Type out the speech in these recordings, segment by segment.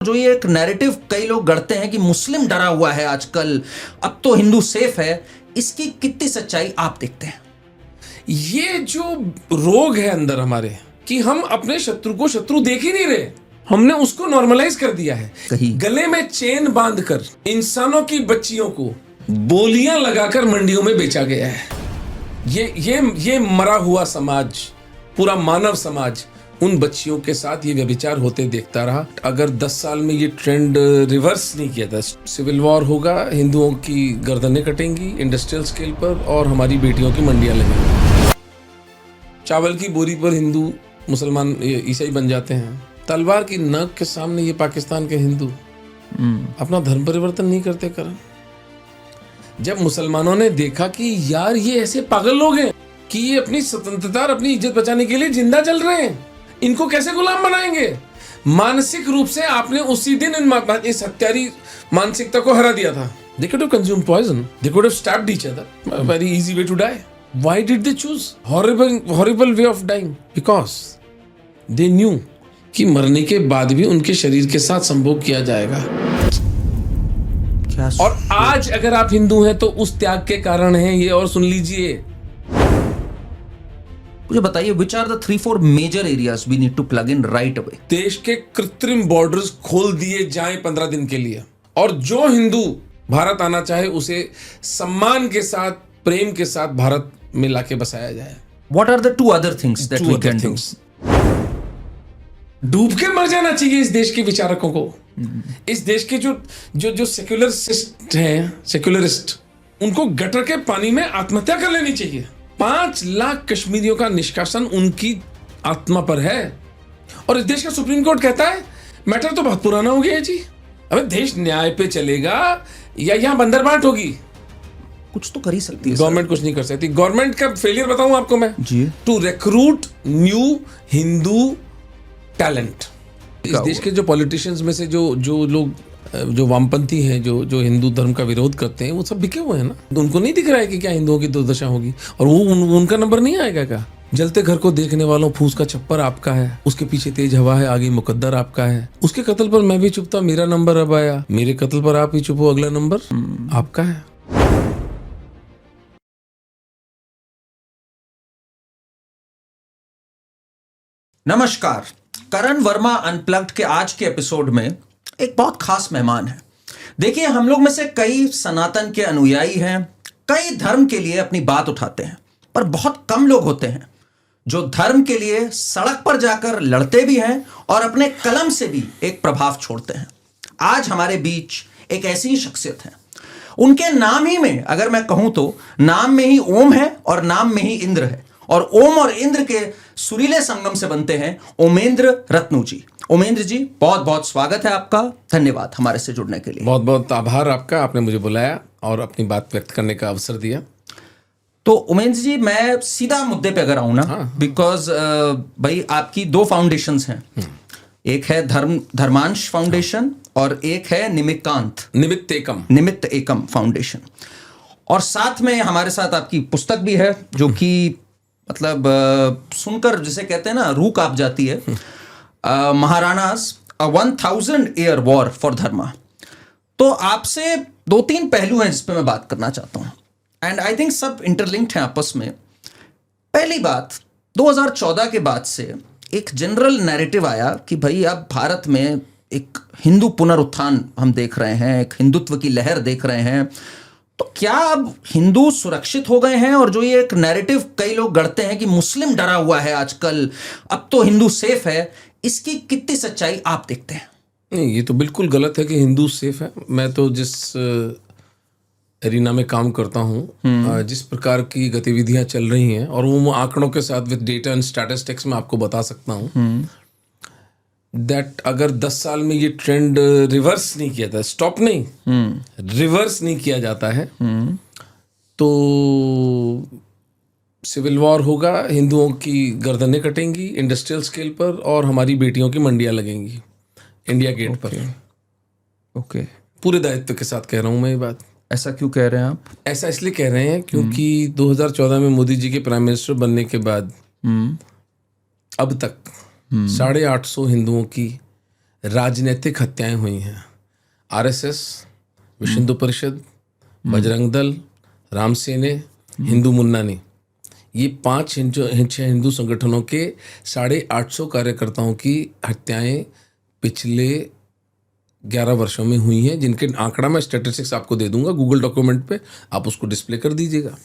जो ये एक नैरेटिव कई लोग गढ़ते हैं कि मुस्लिम डरा हुआ है आजकल, अब तो हिंदू सेफ है, इसकी कितनी सच्चाई आप देखते हैं? ये जो रोग है अंदर हमारे कि हम अपने शत्रु को शत्रु देख ही नहीं रहे, हमने उसको नॉर्मलाइज कर दिया है। गले में चेन बांधकर इंसानों की बच्चियों को बोलियां लगाकर मंडियों में बेचा गया है। ये मरा हुआ समाज, पूरा मानव समाज उन बच्चियों के साथ ये व्यभिचार होते देखता रहा। अगर 10 साल में ये ट्रेंड रिवर्स नहीं किया था, सिविल वॉर होगा, हिंदुओं की गर्दनें कटेंगी इंडस्ट्रियल स्केल पर और हमारी बेटियों की मंडियां लगेंगी। चावल की बोरी पर हिंदू मुसलमान ईसाई बन जाते हैं। तलवार की नोक के सामने ये पाकिस्तान के हिंदू अपना धर्म परिवर्तन नहीं करते करण। जब मुसलमानों ने देखा कि यार ये ऐसे पागल लोग हैं कि ये अपनी स्वतंत्रता और अपनी इज्जत बचाने के लिए जिंदा चल रहे हैं, इनको कैसे गुलाम बनाएंगे। मानसिक रूप से आपने उसी दिन इस हत्यारी मानसिकता को हरा दिया था। They could have consumed poison. They could have stabbed each other. A very easy way to die. Why did they choose horrible way of dying? Because they knew कि मरने के बाद भी उनके शरीर के साथ संभोग किया जाएगा। और आज अगर आप हिंदू हैं तो उस त्याग के कारण हैं ये। और सुन लीजिए, मुझे बताइए, which are the 3-4 major areas we need to plug in right away? देश के कृत्रिम बॉर्डर्स खोल दिए जाएं 15 दिन के लिए, और जो हिंदू भारत आना चाहे उसे सम्मान के साथ, प्रेम के साथ भारत में लाके बसाया जाए। What are the two other things that we can do? डूब के मर जाना चाहिए इस देश के विचारकों को। इस देश के जो सेक्युलरिस्ट उनको गटर के पानी में आत्महत्या कर लेनी चाहिए। 5 लाख कश्मीरियों का निष्कासन उनकी आत्मा पर है। और इस देश का सुप्रीम कोर्ट कहता है मैटर तो बहुत पुराना हो गया है जी, अबे देश न्याय पे चलेगा या यहां बंदरबाट होगी? कुछ तो कर ही सकती है गवर्नमेंट। कुछ नहीं कर सकती। गवर्नमेंट का फेलियर बताऊं आपको मैं जी, to recruit new Hindu talent. इस देश के जो पॉलिटिशियंस में से जो लोग जो वामपंथी हैं, जो हिंदू धर्म का विरोध करते हैं, वो सब बिके हुए हैं ना। तो उनको नहीं दिख रहा है कि क्या हिंदुओं की दुर्दशा होगी, और वो उनका नंबर नहीं आएगा क्या? जलते घर को देखने वालों, फूस का छप्पर आपका है, उसके पीछे तेज हवा है, आगे मुकद्दर आपका है। उसके कत्ल पर मैं भी चुप था, मेरा नंबर अब आया। मेरे कत्ल पर आप ही चुप हो, अगला नंबर आपका है। नमस्कार, करण वर्मा अनप्लग्ड के आज के एपिसोड में एक बहुत खास मेहमान है। देखिए, हम लोग में से कई सनातन के अनुयायी हैं, कई धर्म के लिए अपनी बात उठाते हैं, पर बहुत कम लोग होते हैं जो धर्म के लिए सड़क पर जाकर लड़ते भी हैं और अपने कलम से भी एक प्रभाव छोड़ते हैं। आज हमारे बीच एक ऐसी ही शख्सियत है। उनके नाम ही में, अगर मैं कहूं तो, नाम में ही ओम है और नाम में ही इंद्र है, और ओम और इंद्र के सुरीले संगम से बनते हैं ओमेंद्र रत्नू जी। ओमेंद्र जी, बहुत बहुत स्वागत है आपका। धन्यवाद हमारे से जुड़ने के लिए। बहुत बहुत आभार आपका, आपने मुझे बुलाया और अपनी बात व्यक्त करने का अवसर दिया। तो ओमेंद्र जी, मैं सीधा मुद्दे पे अगर आऊं ना, बिकॉज भाई आपकी 2 फाउंडेशंस हैं। एक है धर्मांश फाउंडेशन और एक है निमित्त एकम फाउंडेशन। और साथ में हमारे साथ आपकी पुस्तक भी है, जो कि मतलब सुनकर जिसे कहते हैं ना, रूह कांप जाती है। महाराणास 1000 ईयर वॉर फॉर धर्मा। तो आपसे 2-3 पहलू हैं जिस पे मैं बात करना चाहता हूं, एंड आई थिंक सब इंटरलिंक्ड हैं आपस में। पहली बात, 2014 के बाद से एक जनरल नैरेटिव आया कि भाई अब भारत में एक हिंदू पुनरुत्थान हम देख रहे हैं, एक हिंदुत्व की लहर देख रहे हैं। तो क्या अब हिंदू सुरक्षित हो गए हैं? और जो ये एक नैरेटिव कई लोग गढ़ते हैं कि मुस्लिम डरा हुआ है आजकल, अब तो हिंदू सेफ है, इसकी कितनी सच्चाई आप देखते हैं? नहीं, ये तो बिल्कुल गलत है कि हिंदू सेफ है। मैं तो जिस एरिना में काम करता हूँ, जिस प्रकार की गतिविधियां चल रही हैं, और वो आंकड़ों के साथ विद डेटा एंड स्टैटिस्टिक्स में आपको बता सकता हूँ दैट अगर 10 साल में ये ट्रेंड रिवर्स नहीं किया था, स्टॉप नहीं, रिवर्स नहीं किया जाता है, तो सिविल वॉर होगा, हिंदुओं की गर्दनें कटेंगी इंडस्ट्रियल स्केल पर, और हमारी बेटियों की मंडियां लगेंगी इंडिया गेट पर। ओके, पूरे दायित्व के साथ कह रहा हूँ मैं ये बात। ऐसा क्यों कह रहे हैं आप? ऐसा इसलिए कह रहे हैं क्योंकि 2014 में मोदी जी के प्राइम मिनिस्टर बनने के बाद अब तक 850 हिंदुओं की राजनीतिक हत्याएं हुई हैं। आरएसएस, विश्व हिंदू परिषद, बजरंग दल, राम सेने, हिंदू मुन्नानी, ये 5 हिंदू संगठनों के 850 कार्यकर्ताओं की हत्याएं पिछले 11 वर्षों में हुई हैं, जिनके आंकड़ा मैं स्टैटिस्टिक्स आपको दे दूंगा गूगल डॉक्यूमेंट पे, आप उसको डिस्प्ले कर दीजिएगा।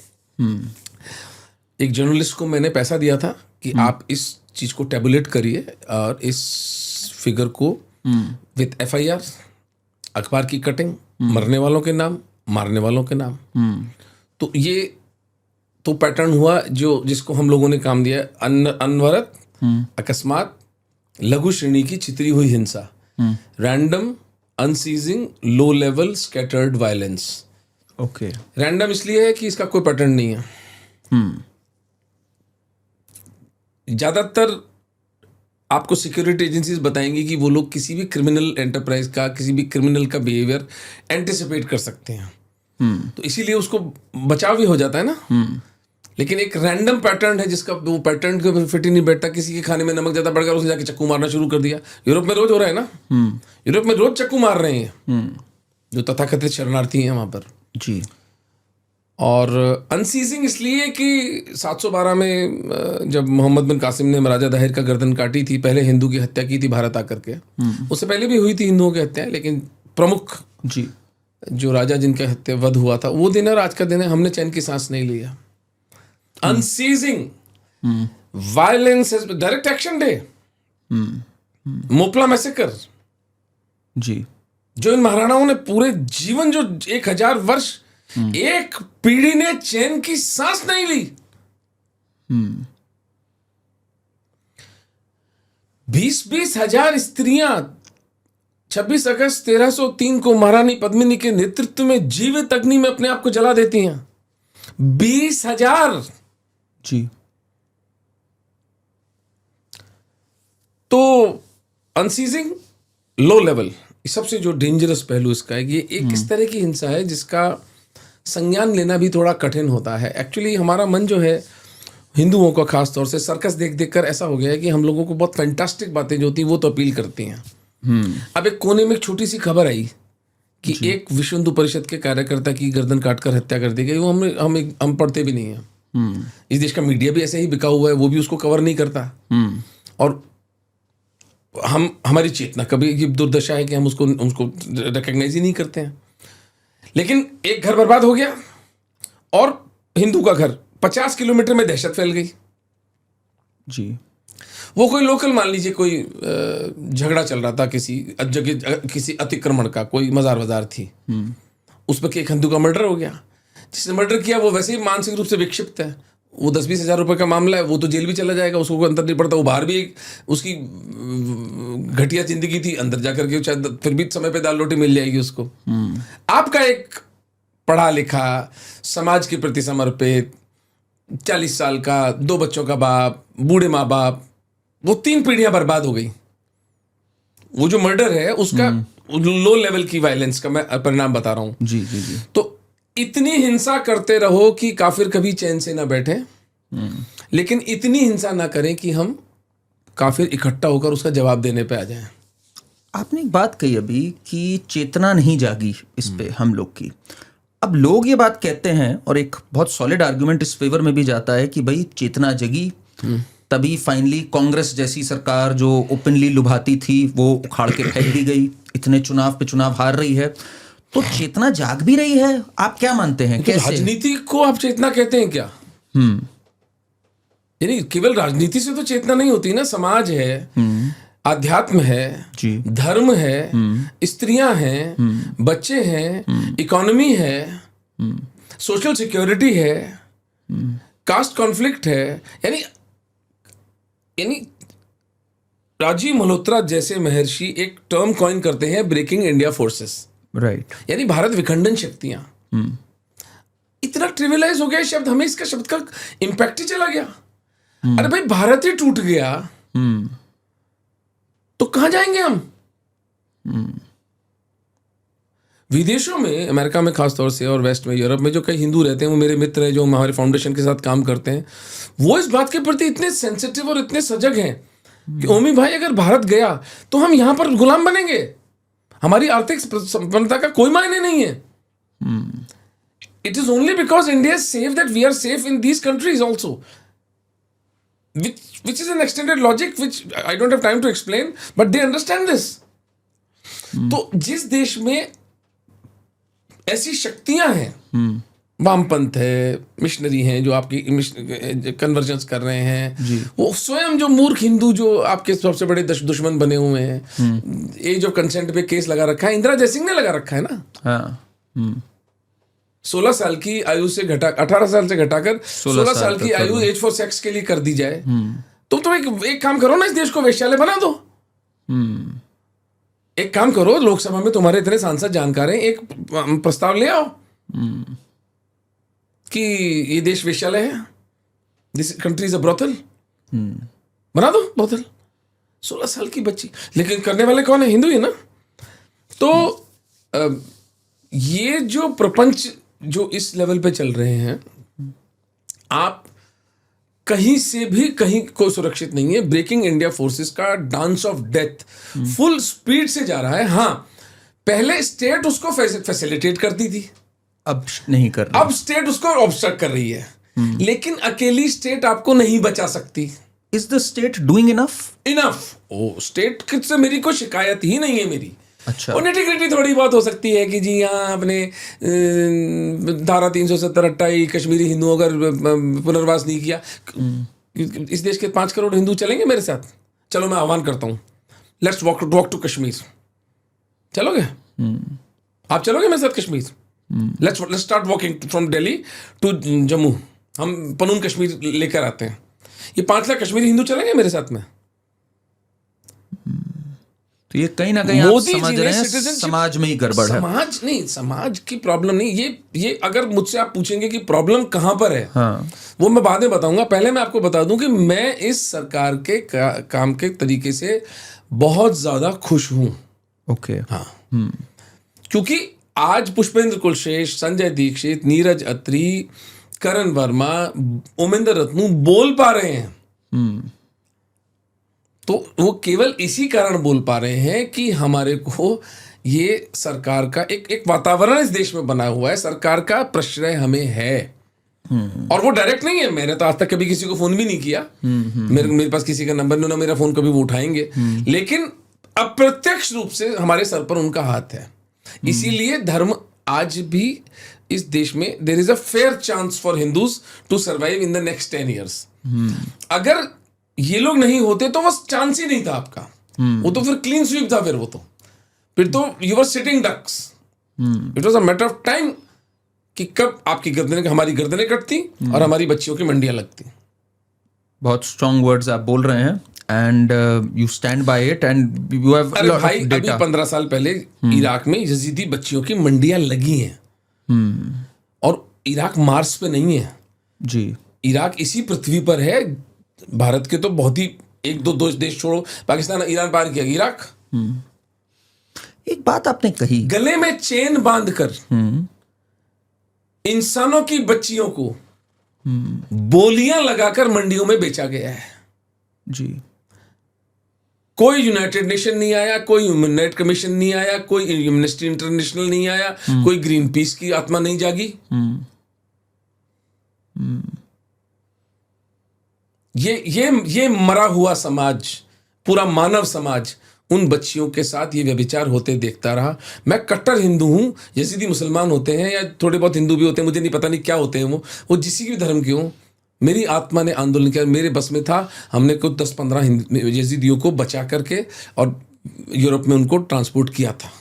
एक जर्नलिस्ट को मैंने पैसा दिया था कि आप इस चीज को टेबुलेट करिए और इस फिगर को विथ FIR, अखबार की कटिंग, मरने वालों के नाम, मारने वालों के नाम। तो ये तो पैटर्न हुआ जो जिसको हम लोगों ने काम दिया, अनवरत, अकस्मात, लघु श्रेणी की छितरी हुई हिंसा, random, unceasing, low level scattered violence. Okay, random इसलिए है कि इसका कोई पैटर्न नहीं है। ज्यादातर आपको सिक्योरिटी एजेंसीज बताएंगी कि वो लोग किसी भी क्रिमिनल एंटरप्राइज का, किसी भी क्रिमिनल का बिहेवियर एंटिसिपेट कर सकते हैं, तो इसीलिए उसको बचाव भी हो जाता है ना। लेकिन एक रैंडम पैटर्न है जिसका वो पैटर्न को फिट ही नहीं बैठता। किसी के खाने में नमक ज्यादा बढ़ गया, उसने जाके चक्कू मारना शुरू कर दिया। यूरोप में रोज हो रहा है ना, यूरोप में रोज चक्कू मार रहे हैं जो तथाकथित शरणार्थी हैं वहां पर जी। और अनसीजिंग इसलिए कि 712 में जब मोहम्मद बिन कासिम ने महाराजा दाहिर का गर्दन काटी थी, पहले हिंदू की हत्या की थी भारत आकर के। उससे पहले भी हुई थी हिंदुओं की हत्याएं, लेकिन प्रमुख जी जो राजा जिनका हत्या वध हुआ था वो दिन और आज का दिन है, हमने चैन की सांस नहीं लिया। Unceasing violence, direct action day, Moplah massacre जी, जो इन महाराणाओं ने पूरे जीवन, जो 1000 वर्ष एक पीढ़ी ने चैन की सांस नहीं ली। 20-20 हजार स्त्रियां 26 अगस्त 1303 को महारानी पद्मिनी के नेतृत्व में जीवित अग्नि में अपने आप को जला देती हैं। 20,000 जी। तो अनसीजिंग, लो लेवल, सबसे जो डेंजरस पहलू इसका है, ये एक इस तरह की हिंसा है जिसका संज्ञान लेना भी थोड़ा कठिन होता है। एक्चुअली हमारा मन जो है हिंदुओं का खास तौर से सर्कस देख देख कर ऐसा हो गया है कि हम लोगों को बहुत फैंटास्टिक बातें जो होती हैं वो तो अपील करती हैं। अब एक कोने में एक छोटी सी खबर आई कि एक विश्व हिंदू परिषद के कार्यकर्ता की गर्दन काटकर हत्या कर दी गई, वो हम पढ़ते भी नहीं हैं। इस देश का मीडिया भी ऐसे ही बिका हुआ है, वो भी उसको कवर नहीं करता। और हमारी चेतना कभी, ये दुर्दशा है कि हम उसको रिकॉग्नाइज ही नहीं करते हैं। लेकिन एक घर बर्बाद हो गया और हिंदू का घर, 50 किलोमीटर में दहशत फैल गई जी। वो कोई लोकल, मान लीजिए कोई झगड़ा चल रहा था किसी जगह, किसी अतिक्रमण का, कोई मजार वजार थी, उस पर एक हिंदू का मर्डर हो गया। जिसने मर्डर किया वो वैसे ही मानसिक रूप से विक्षिप्त है, वो 10-20 हजार रुपए का मामला है, वो तो जेल भी चला जाएगा, उसको कोई अंतर नहीं पड़ता। वो बाहर भी उसकी घटिया जिंदगी थी, अंदर जाकर के शायद फिर भी समय पे दाल रोटी मिल जाएगी उसको। आपका एक पढ़ा लिखा, समाज के प्रति समर्पित, 40 साल का, 2 बच्चों का बाप, बूढ़े माँ बाप, वो 3 पीढ़ियां बर्बाद हो गई। वो जो मर्डर है उसका लो लेवल की वायलेंस का मैं परिणाम बता रहा हूं। जी जी जी। तो इतनी हिंसा करते रहो कि काफिर कभी चैन से ना बैठे, लेकिन इतनी हिंसा ना करें कि हम काफिर इकट्ठा होकर उसका जवाब देने पे आ जाएं। आपने एक बात कही अभी कि चेतना नहीं जागी इस पे हम लोग की। अब लोग ये बात कहते हैं और एक बहुत सॉलिड आर्गुमेंट इस फेवर में भी जाता है कि भाई चेतना जगी तभी फाइनली कांग्रेस जैसी सरकार जो ओपनली लुभाती थी वो उखाड़ के फेंक दी गई, इतने चुनाव पे चुनाव हार रही है, तो चेतना जाग भी रही है। आप क्या मानते हैं, कैसे? राजनीति को आप चेतना कहते हैं क्या? यानी केवल राजनीति से तो चेतना नहीं होती ना, समाज है, आध्यात्म है जी, धर्म है, स्त्रियां हैं, बच्चे हैं, इकोनॉमी है, सोशल सिक्योरिटी है, कास्ट कॉन्फ्लिक्ट है। यानी राजीव मल्होत्रा जैसे महर्षि एक टर्म कॉइन करते हैं, ब्रेकिंग इंडिया फोर्सेस, राइट। यानी भारत विखंडन शक्तियां। इतना ट्रिविलाइज हो गया शब्द, हमें इसका शब्द का इंपैक्ट ही चला गया। अरे भाई भारत ही टूट गया तो कहां जाएंगे हम? विदेशों में, अमेरिका में खास तौर से और वेस्ट में, यूरोप में जो कई हिंदू रहते हैं, वो मेरे मित्र हैं जो हमारे फाउंडेशन के साथ काम करते हैं, वो इस बात के प्रति इतने सेंसिटिव और इतने सजग हैं कि ओमी भाई अगर भारत गया तो हम यहां पर गुलाम बनेंगे, हमारी आर्थिक संपन्नता का कोई मायने नहीं है. It is only because India is safe that we are safe in these countries also. Which is an extended logic which I don't have time to explain, but they understand this. तो जिस देश में ऐसी शक्तियां हैं, वामपंथ है, missionary हैं जो आपकी कन्वर्जन्स कर रहे हैं, वो स्वयं जो मूर्ख हिंदू जो आपके सबसे बड़े दुश्मन बने हुए हैं, एज ऑफ कंसेंट पे केस लगा रखा है, इंदिरा जयसिंह ने लगा रखा है ना. 16 साल की आयु से 18 साल से घटाकर 16 साल की आयु एज फॉर सेक्स के लिए कर दी जाए. तो एक काम करो ना, इस देश को वेश्यालय बना दो. एक काम करो, लोकसभा में तुम्हारे इतने सांसद जानकार हैं, एक प्रस्ताव ले आओ कि ये देश वेश्यालय है, this country is a brothel, बना दो ब्रोथल. 16 साल की बच्ची, लेकिन करने वाले कौन है? हिंदू ही ना. तो ये जो प्रपंच जो इस लेवल पे चल रहे हैं, आप कहीं से भी कहीं कोई सुरक्षित नहीं है. ब्रेकिंग इंडिया फोर्सेस का dance of death full speed से जा रहा है. हाँ, पहले स्टेट उसको फैसिलिटेट करती थी, अब नहीं कर रही. अब स्टेट उसको ऑब्स्ट्रक्ट कर रही है. लेकिन अकेली स्टेट आपको नहीं बचा सकती. Is the state doing enough? Oh, state से मेरी कोई शिकायत ही नहीं है मेरी. अच्छा. और निटी-ग्रिटी थोड़ी बात हो सकती है कि जी यहाँ अपने धारा 370 हटाई, कश्मीरी हिंदुओं का पुनर्वास नहीं किया. इस देश के 5 करोड़ हिंदू चलेंगे मेरे साथ? चलो मैं आह्वान करता हूँ, लेट्स वॉक टू कश्मीर. चलोगे? आप चलोगे मेरे साथ Kashmir? Let's start walking from Delhi to Jammu. हम पनून कश्मीर लेकर आते हैं. ये 5 लाख कश्मीरी हिंदू चलेंगे मेरे साथ में? तो ये कहीं ना कहीं आप समझ रहे हैं समाज में ही गड़बड़ है. समाज नहीं, समाज की प्रॉब्लम नहीं. ये अगर मुझसे आप पूछेंगे कि प्रॉब्लम कहां पर है, हाँ, वो मैं बाद में बताऊंगा. पहले मैं आपको बता दूं कि मैं इस सरकार के काम के तरीके से बहुत ज्यादा खुश हूं. ओके. हाँ. क्योंकि आज पुष्पेंद्र कुलशेष, संजय दीक्षित, नीरज अत्री, करण वर्मा, ओमेंद्र रत्नू बोल पा रहे हैं. तो वो केवल इसी कारण बोल पा रहे हैं कि हमारे को ये सरकार का एक वातावरण इस देश में बना हुआ है, सरकार का प्रश्रय हमें है. और वो डायरेक्ट नहीं है. मैंने तो आज तक कभी किसी को फोन भी नहीं किया. मेरे पास किसी का नंबर नहीं, ना मेरा फोन कभी वो उठाएंगे. लेकिन अप्रत्यक्ष रूप से हमारे सर पर उनका हाथ है. इसीलिए धर्म आज भी इस देश में there is a fair chance for Hindus to survive in the next 10 years. अगर ये लोग नहीं होते तो बस चांस ही नहीं था आपका. वो तो फिर क्लीन स्वीप था. फिर तो you were sitting ducks. It was a matter of time कि कब आपकी गर्दनें, हमारी गर्दनें कटती और हमारी बच्चियों की मंडियां लगती. बहुत स्ट्रॉन्ग वर्ड्स आप बोल रहे हैं and you stand by it and you have अरे भाई, अभी 15 साल पहले इराक में यजीदी बच्चियों की मंडियां लगी हैं. और इराक मार्स पे नहीं है जी. इराक इसी पृथ्वी पर है. भारत के तो बहुत ही 1-2 देश छोड़ो, पाकिस्तान, ईरान पार किया, इराक. एक बात आपने कही, गले में चेन बांधकर इंसानों की बच्चियों को बोलियां लगाकर मंडियों में बेचा गया है जी. कोई यूनाइटेड नेशन नहीं आया, कोई ह्यूमन राइट कमीशन नहीं आया, कोई एम्नेस्टी इंटरनेशनल नहीं आया, कोई ग्रीन पीस की आत्मा नहीं जागी. ये मरा हुआ समाज, पूरा मानव समाज उन बच्चियों के साथ ये व्यभिचार होते देखता रहा. मैं कट्टर हिंदू हूं. यजीदी मुसलमान होते हैं या थोड़े बहुत हिंदू भी होते हैं, मुझे नहीं पता नहीं क्या होते हैं वो जिसी भी धर्म के हों. मेरी आत्मा ने आंदोलन किया, मेरे बस में था. हमने कुछ 10-15 यजीदियों को बचा करके और यूरोप में उनको ट्रांसपोर्ट किया था.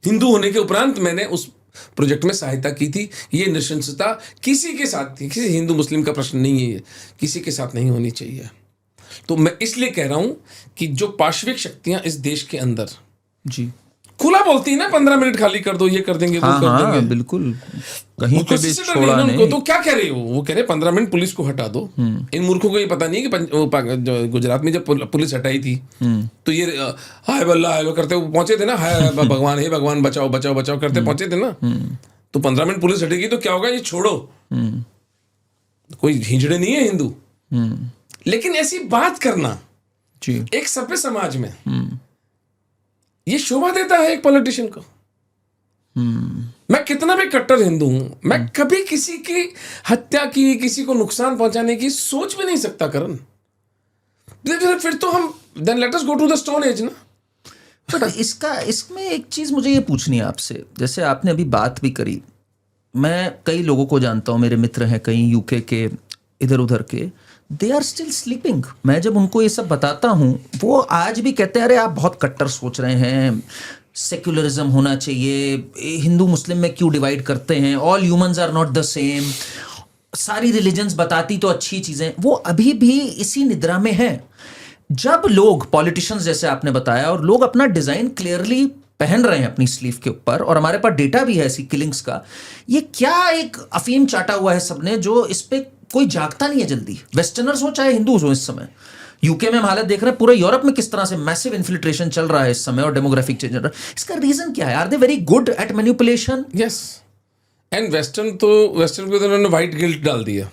हिंदू होने के उपरांत मैंने उस प्रोजेक्ट में सहायता की थी. ये नृशंसता किसी के साथ थी, किसी हिंदू मुस्लिम का प्रश्न नहीं है, ये किसी के साथ नहीं होनी चाहिए. तो मैं इसलिए कह रहा हूं कि जो पाशविक शक्तियां इस देश के अंदर जी खुला बोलती है ना, 15 मिनट खाली कर दो, ये कर देंगे, वो कर देंगे, बिल्कुल कहीं पे भी छोड़ा नहीं. तो क्या कह रही हो? वो कह रहे 15 मिनट पुलिस को हटा दो. इन मूर्खों को ये पता नहीं कि गुजरात में जब पुलिस हटाई थी तो ये हाय बल्ला हाय करते पहुंचे थे ना, हाय भगवान, हे भगवान बचाओ बचाओ बचाओ करते पहुंचे थे ना. तो 15 मिनट पुलिस हटेगी तो क्या होगा? ये छोड़ो. कोई हिजड़े नहीं है हिंदू. लेकिन ऐसी बात करना जी एक सभ्य समाज में ये शोभा देता है एक पॉलिटिशियन को। मैं कितना भी कट्टर हिंदू हूं, मैं कभी किसी की हत्या की, किसी को नुकसान पहुंचाने की सोच भी नहीं सकता करण। फिर तो हम then let us go to the stone age ना। बट इसमें एक चीज़ मुझे ये पूछनी है आपसे, जैसे आपने अभी बात भी करी, मैं कई लोगों को जानता हूँ, मेरे मित्र हैं कई यूके के, इधर उधर के, दे आर स्टिल स्लीपिंग। मैं जब उनको ये सब बताता हूँ वो आज भी कहते हैं अरे आप बहुत कट्टर सोच रहे हैं, सेक्युलरिज्म होना चाहिए, हिंदू मुस्लिम में क्यों डिवाइड करते हैं, all humans are not the same, सारी रिलीजन्स बताती तो अच्छी चीज़ें। वो अभी भी इसी निद्रा में है। जब लोग पॉलिटिशियंस जैसे आपने बताया और लोग अपना डिजाइन क्लियरली पहन रहे हैं अपनी स्लीव के ऊपर, और हमारे पास डेटा भी है ऐसी किलिंग्स का, ये क्या एक अफीम चाटा हुआ है सबने जो इस पे कोई जागता नहीं है जल्दी, वेस्टर्नर्स हो चाहे हिंदूज हो। इस समय यूके में हम हालत देख रहे हैं, पूरे यूरोप में किस तरह से मैसिव इन्फिल्ट्रेशन चल रहा है इस समय और डेमोग्राफिक चेंज चल रहा है। इसका रीजन क्या है? Are they very good at manipulation? Yes, and western को तो उन्होंने व्हाइट गिल्ट डाल दिया,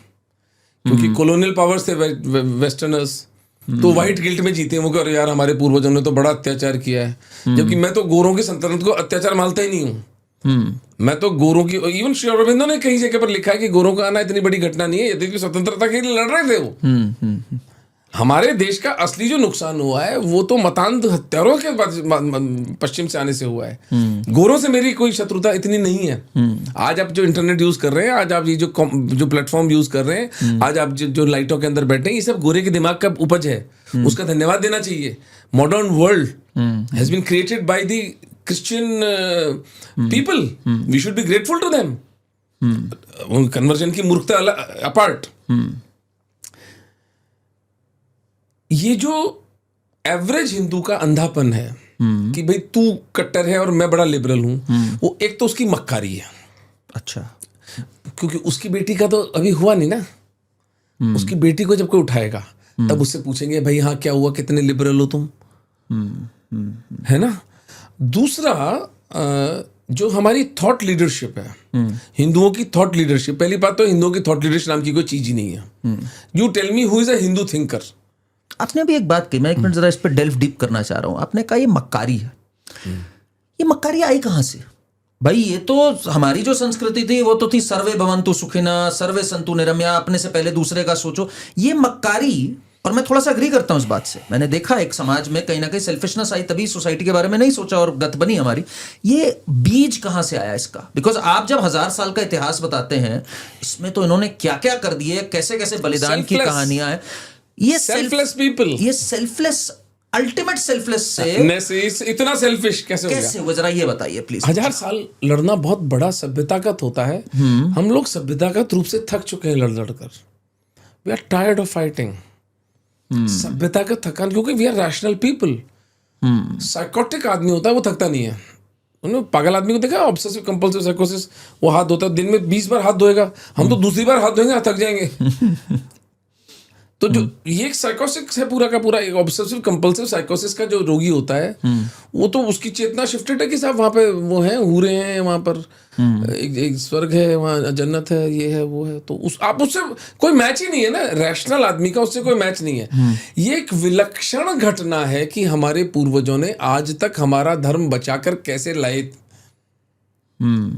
क्योंकि कॉलोनियल पावर्स थे वेस्टर्नर्स, तो व्हाइट गिल्ट में जीते वो कि यार हमारे पूर्वजों ने तो बड़ा अत्याचार किया है। जबकि मैं तो गोरों की सल्तनत को अत्याचार मानता ही नहीं हूँ। मैं तो गोरों की, इवन श्री अरविंदो ने कई जगह पर लिखा है कि गोरों का आना इतनी बड़ी घटना नहीं है, यदि स्वतंत्रता के लिए लड़ रहे थे वो। हमारे देश का असली जो नुकसान हुआ है वो तो मतांध हत्यारों के पश्चिम से आने से हुआ है। गोरों से मेरी कोई शत्रुता इतनी नहीं है। आज आप जो इंटरनेट यूज कर रहे हैं, आज आप ये जो प्लेटफॉर्म यूज कर रहे हैं, आज आप जो लाइटों के अंदर बैठे हैं, ये सब गोरे के दिमाग का उपज है। उसका धन्यवाद देना चाहिए। Modern world has been created by the Christian people, we should be grateful to them. Conversion की मूर्खता अपार्ट, ये जो एवरेज हिंदू का अंधापन है कि भाई तू कट्टर है और मैं बड़ा लिबरल हूं, वो एक तो उसकी मक्कारी है। अच्छा, क्योंकि उसकी बेटी का तो अभी हुआ नहीं ना। उसकी बेटी को जब कोई उठाएगा तब उससे पूछेंगे भाई हाँ क्या हुआ, कितने लिबरल हो तुम, है ना। दूसरा जो हमारी थॉट लीडरशिप है, हिंदुओं की थॉट लीडरशिप, पहली बात तो हिंदुओं की थॉट लीडरशिप नाम की कोई चीज ही नहीं है। You tell me who is a Hindu thinker. आपने अभी एक बात कही, मैं एक मिनट जरा इस पर डेल्व डीप करना चाह रहा हूं। आपने कहा ये मक्कारी है, ये मक्कारी आई कहां से? भाई ये तो हमारी जो संस्कृति थी वो तो थी सर्वे भवन्तु सुखिनः, सर्वे सन्तु निरामया, अपने से पहले दूसरे का सोचो। ये मक्कारी, और मैं थोड़ा सा अग्री करता हूं इस बात से, मैंने देखा एक समाज में कहीं ना कहीं सेल्फिशनेस आई, तभी सोसाइटी के बारे में नहीं सोचा और गत बनी हमारी। ये बीज कहां से आया इसका? बिकॉज आप जब 1000 साल का इतिहास बताते हैं, इसमें तो इन्होंने क्या क्या कर दिए, कैसे कैसे बलिदान की कहानियां हैं। ये सेल्फलेस पीपल, ये सेल्फलेस, अल्टीमेट सेल्फलेस से इतना सेल्फिश कैसे हुआ? जरा ये बताइए प्लीज। 1000 साल लड़ना बहुत बड़ा सभ्यतागत होता है। हम लोग सभ्यतागत रूप से थक चुके हैं लड़ लड़कर। We are tired of fighting. सभ्यतागत थकान, क्योंकि we are rational people. Psychotic आदमी होता है वो थकता नहीं है। उन्होंने पागल आदमी को देखा, ऑब्सेसिव कंपल्सिव साइकोसिस, वो हाथ धोता है दिन में 20 बार हाथ धोएगा, हम तो दूसरी बार हाथ धोएंगे थक जाएंगे। तो जो ये एक साइकोसिस है पूरा का पूरा, एक ऑब्सेसिव कंपल्सिव साइकोसिस का जो रोगी होता है, वो तो उसकी चेतना शिफ्टेड है कि साहब वहाँ पे वो है, हूरे हैं वहाँ पर, एक स्वर्ग है वहाँ, जन्नत है, ये है वो है। तो आप उससे कोई मैच ही नहीं है ना, रैशनल आदमी का उससे कोई मैच नहीं है। ये एक विलक्षण घटना है कि हमारे पूर्वजों ने आज तक हमारा धर्म बचाकर कैसे लाए।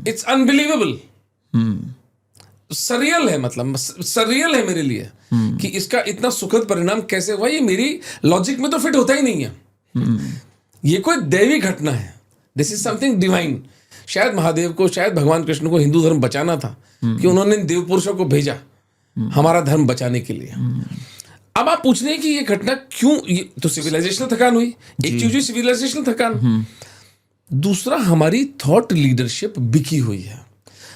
इट्स अनबिलीवेबल, सरियल है, मतलब सरियल है मेरे लिए कि इसका इतना सुखद परिणाम कैसे हुआ। ये मेरी लॉजिक में तो फिट होता ही नहीं है। ये कोई दैवी घटना है, दिस इज समथिंग डिवाइन। शायद महादेव को, शायद भगवान कृष्ण को हिंदू धर्म बचाना था कि उन्होंने देव पुरुषों को भेजा हमारा धर्म बचाने के लिए। अब आप पूछ रहे हैं कि ये घटना क्यों, ये तो सिविलाइजेशनल थकान हुई, एक चीज हुई सिविलाइजेशनल थकान। दूसरा हमारी थॉट लीडरशिप बिकी हुई है।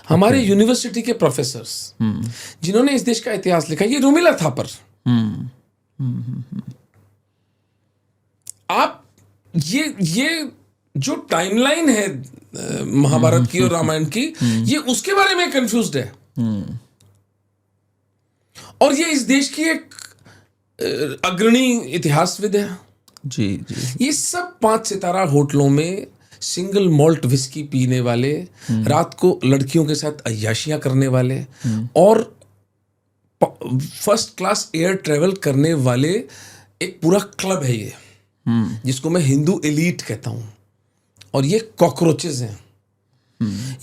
हमारे यूनिवर्सिटी के प्रोफेसर्स जिन्होंने इस देश का इतिहास लिखा, ये रोमिला थापर, आप ये जो टाइमलाइन है महाभारत की और रामायण की, ये उसके बारे में कंफ्यूज्ड है। और ये इस देश की एक अग्रणी इतिहासविद है। जी जी। ये सब 5 सितारा होटलों में सिंगल मॉल्ट विस्की पीने वाले, रात को लड़कियों के साथ अय्याशियां करने वाले, और फर्स्ट क्लास एयर ट्रेवल करने वाले एक पूरा क्लब है ये, जिसको मैं हिंदू एलीट कहता हूं। और ये कॉकरोचेस हैं,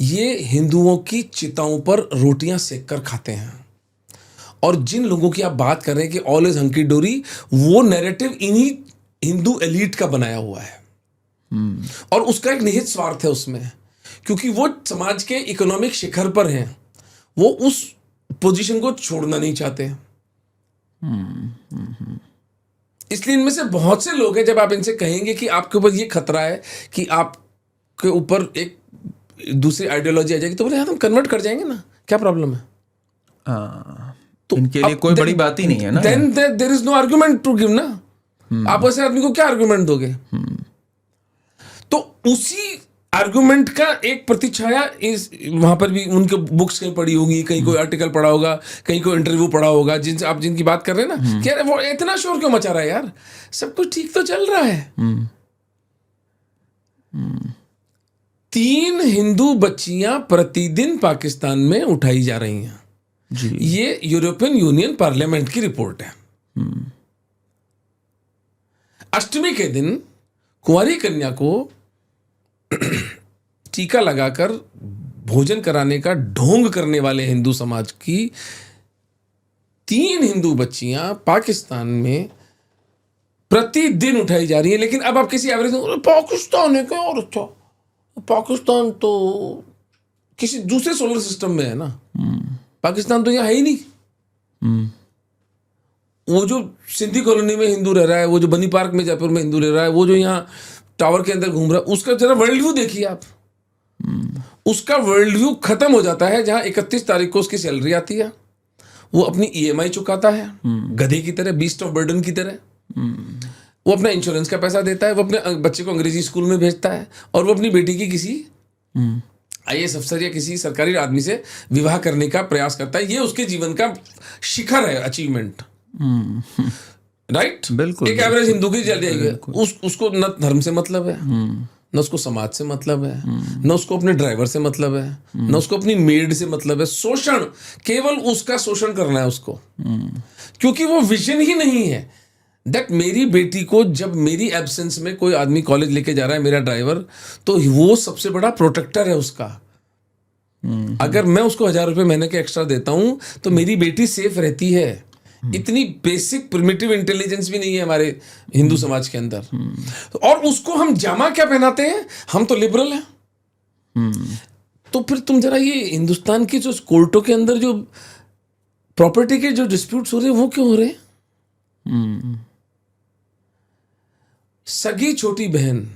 ये हिंदुओं की चिताओं पर रोटियां सेक कर खाते हैं। और जिन लोगों की आप बात कर रहे हैं कि ऑल इज हंकी डोरी, वो नैरेटिव इन्हीं हिंदू एलीट का बनाया हुआ है। और उसका एक निहित स्वार्थ है उसमें, क्योंकि वो समाज के इकोनॉमिक शिखर पर हैं, वो उस पोजीशन को छोड़ना नहीं चाहते। इसलिए इनमें से बहुत से लोग हैं, जब आप इनसे कहेंगे कि आपके ऊपर ये खतरा है कि आपके ऊपर एक दूसरी आइडियोलॉजी आ जाएगी, तो बोले यार हम कन्वर्ट कर जाएंगे ना, क्या प्रॉब्लम है? तो इनके लिए कोई बड़ी बात ही नहीं है ना। Then there is no argument to give ना। आप ऐसे आदमी को क्या आर्गुमेंट दोगे? तो उसी आर्गुमेंट का एक प्रतिछाया इस वहां पर भी उनके बुक्स कहीं पढ़ी होगी, कहीं कोई आर्टिकल पढ़ा होगा, कहीं कोई इंटरव्यू पढ़ा होगा, जिनसे आप जिनकी बात कर रहे हैं ना, कि वो इतना शोर क्यों मचा रहा है यार, सब कुछ ठीक तो चल रहा है। 3 हिंदू बच्चियां प्रतिदिन पाकिस्तान में उठाई जा रही हैं जी। ये यूरोपियन यूनियन पार्लियामेंट की रिपोर्ट है। अष्टमी के दिन कुंवारी कन्या को टीका लगाकर भोजन कराने का ढोंग करने वाले हिंदू समाज की 3 हिंदू बच्चियां पाकिस्तान में प्रतिदिन उठाई जा रही है। लेकिन अब आप किसी एवरेज, पाकिस्तान है क्या और अच्छा, पाकिस्तान तो किसी दूसरे सोलर सिस्टम में है ना, पाकिस्तान तो यहाँ है ही नहीं। वो जो सिंधी कॉलोनी में हिंदू रह रहा है, वो जो बनी पार्क में जयपुर में हिंदू रह रहा है, वो जो यहाँ टावर के अंदर घूम रहा है, उसका जरा वर्ल्ड व्यू देखिए आप। उसका वर्ल्ड व्यू खत्म हो जाता है जहां 31 तारीख को उसकी सैलरी आती है, वो अपनी ईएमआई चुकाता है गधे की तरह, बीस्ट ऑफ बर्डन की तरह। वो अपना इंश्योरेंस का पैसा देता है, वो अपने बच्चे को अंग्रेजी स्कूल में भेजता है, और वो अपनी बेटी की किसी आईएएस अफसर या किसी सरकारी आदमी से विवाह करने का प्रयास करता है। ये उसके जीवन का शिखर है, अचीवमेंट। राइट, बिल्कुल। एक एवरेज हिंदू की जल जाएगी, उसको न धर्म से मतलब है, न उसको समाज से मतलब है, न उसको अपने ड्राइवर से मतलब है, न उसको अपनी मेड से मतलब है। शोषण, केवल उसका शोषण करना है उसको, क्योंकि वो विजन ही नहीं है दैट मेरी बेटी को जब मेरी एब्सेंस में कोई आदमी कॉलेज लेके जा रहा है, मेरा ड्राइवर, तो वो सबसे बड़ा प्रोटेक्टर है उसका। अगर मैं उसको 1000 रुपये महीने के एक्स्ट्रा देता हूं तो मेरी बेटी सेफ रहती है। इतनी बेसिक प्रिमिटिव इंटेलिजेंस भी नहीं है हमारे हिंदू समाज के अंदर। और उसको हम जामा क्या पहनाते हैं, हम तो लिबरल हैं। तो फिर तुम जरा ये हिंदुस्तान की जो कोर्टों के अंदर जो प्रॉपर्टी के जो डिस्प्यूट्स हो रहे हैं, वो क्यों हो रहे हैं? सगी छोटी बहन,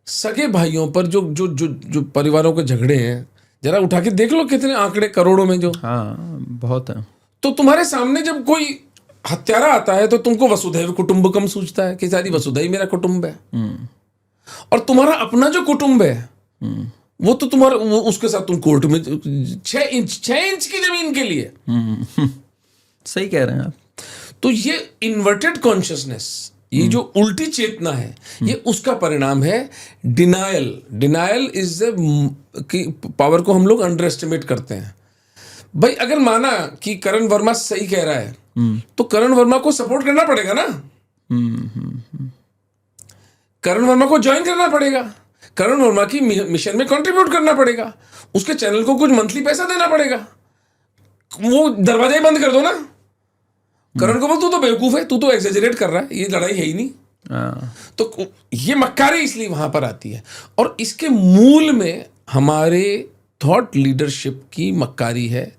सगे भाइयों पर जो जो जो जो परिवारों के झगड़े हैं, जरा उठा के देख लो कितने आंकड़े, करोड़ों में जो। हाँ, बहुत है। तो तुम्हारे सामने जब कोई हत्यारा आता है तो तुमको वसुधैव कुटुंबकम सूझता है कि सारी वसुधैव मेरा कुटुंब है। और तुम्हारा अपना जो कुटुंब है वो तो तुम्हारा, वो उसके साथ तुम कोर्ट में 6 इंच की जमीन के लिए। सही कह रहे हैं आप। तो ये इन्वर्टेड कॉन्शियसनेस, ये जो उल्टी चेतना है, ये उसका परिणाम है। डिनायल, डिनायल इज की पावर को हम लोग अंडर एस्टिमेट करते हैं। भाई अगर माना कि करण वर्मा सही कह रहा है तो करण वर्मा को सपोर्ट करना पड़ेगा ना, करण वर्मा को ज्वाइन करना पड़ेगा, करण वर्मा की मिशन में कंट्रीब्यूट करना पड़ेगा, उसके चैनल को कुछ मंथली पैसा देना पड़ेगा। वो दरवाजा ही बंद कर दो ना, करण को बोल तू तो बेवकूफ है, तू तो एग्जेजरेट कर रहा है, ये लड़ाई है ही नहीं। तो ये मक्कारी इसलिए वहां पर आती है। और इसके मूल में हमारे थॉट लीडरशिप की मक्कारी है।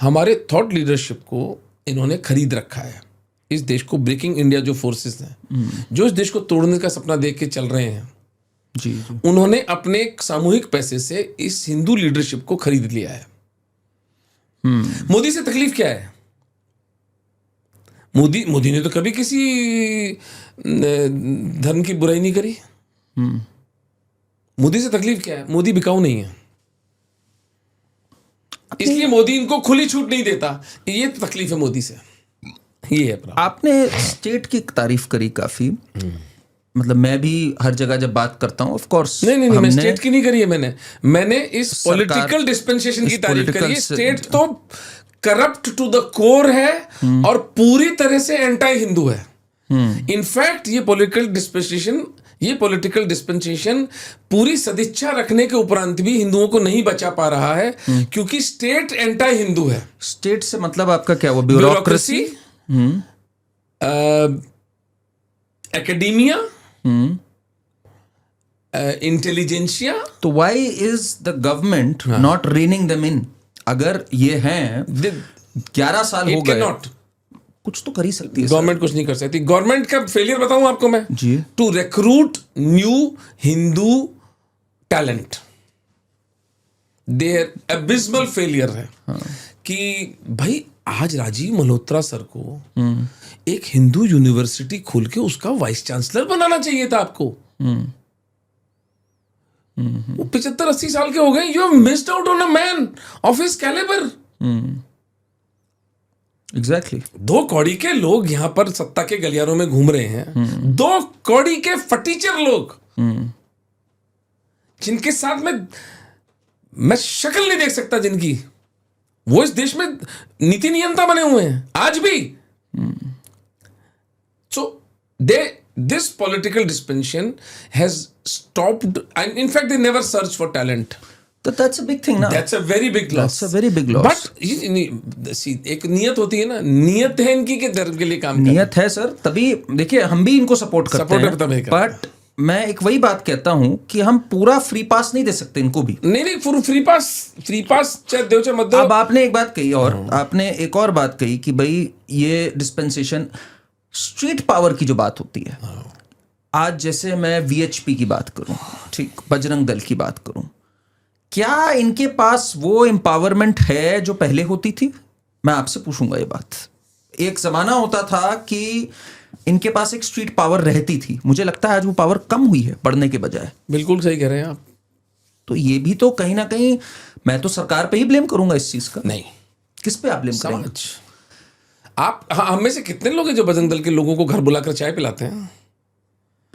हमारे थॉट लीडरशिप को इन्होंने खरीद रखा है। इस देश को, ब्रेकिंग इंडिया जो फोर्सेस हैं, जो इस देश को तोड़ने का सपना देख के चल रहे हैं, जी, उन्होंने अपने सामूहिक पैसे से इस हिंदू लीडरशिप को खरीद लिया है। मोदी से तकलीफ क्या है? मोदी ने तो कभी किसी धर्म की बुराई नहीं करी। मोदी से तकलीफ क्या है? मोदी बिकाऊ नहीं है, इसलिए मोदी इनको खुली छूट नहीं देता। ये तो तकलीफ है मोदी से, ये है प्रॉब्लम। आपने स्टेट की तारीफ करी काफी, मतलब मैं भी हर जगह जब बात करता हूँ, ऑफ कोर्स नहीं, मैं स्टेट की नहीं करी है। मैंने इस पॉलिटिकल डिस्पेंसेशन की तारीफ करी है। स्टेट तो करप्ट टू द कोर है और पूरी तरह से एंटी हिंदू है। इनफैक्ट ये पॉलिटिकल डिस्पेंसेशन पूरी सदिच्छा रखने के उपरांत भी हिंदुओं को नहीं बचा पा रहा है, क्योंकि स्टेट एंटी हिंदू है। स्टेट से मतलब आपका क्या हुआ? Bureaucracy, academia, intelligentsia. तो why is the government not reining them in? अगर ये हैं 11 साल हो गए, कुछ तो कर ही सकती है। गवर्नमेंट कुछ नहीं कर सकती। गवर्नमेंट का फेलियर बताऊं आपको मैं जी, to recruit new Hindu talent. Their abysmal failure है। कि भाई आज राजीव मल्होत्रा सर को एक हिंदू यूनिवर्सिटी खोल के उसका वाइस चांसलर बनाना चाहिए था आपको। वो 75-80 साल के हो गए। You have missed out on a man of his calibre. Exactly. 2 कौड़ी के लोग यहां पर सत्ता के गलियारों में घूम रहे हैं। 2 कौड़ी के फटीचर लोग, जिनके साथ में मैं शक्ल नहीं देख सकता जिनकी, वो इस देश में नीति नियंता बने हुए हैं आज भी। सो this political dispensation has stopped, and in fact they never search for talent. That's a big thing ना. That's a very big loss. That's a very big loss. But see, एक नियत होती है ना, नियत है इनकी के धर्म के लिए काम करना। नियत है सर, तभी देखिए हम भी इनको सपोर्ट करते हैं। बट मैं एक वही बात कहता हूं कि हम पूरा फ्री पास नहीं दे सकते इनको भी। नहीं फ्री पास चाहे देव चाहे मत दो। अब आपने एक बात कही, और आपने एक और बात कही कि भाई ये डिस्पेंसेशन स्ट्रीट पावर की जो बात होती है। आज जैसे मैं वीएचपी की बात करूं, ठीक, बजरंग दल की बात करूं, क्या इनके पास वो एम्पावरमेंट है जो पहले होती थी? मैं आपसे पूछूंगा ये बात। एक जमाना होता था कि इनके पास एक स्ट्रीट पावर रहती थी। मुझे लगता है आज वो पावर कम हुई है बढ़ने के बजाय। बिल्कुल सही कह रहे हैं आप। तो ये भी तो कहीं ना कहीं मैं तो सरकार पे ही ब्लेम करूंगा इस चीज का। नहीं, किस पे आप ब्लेम करेंगे? आप हम में से कितने लोग हैं जो बजरंग दल के लोगों को घर बुलाकर चाय पिलाते हैं?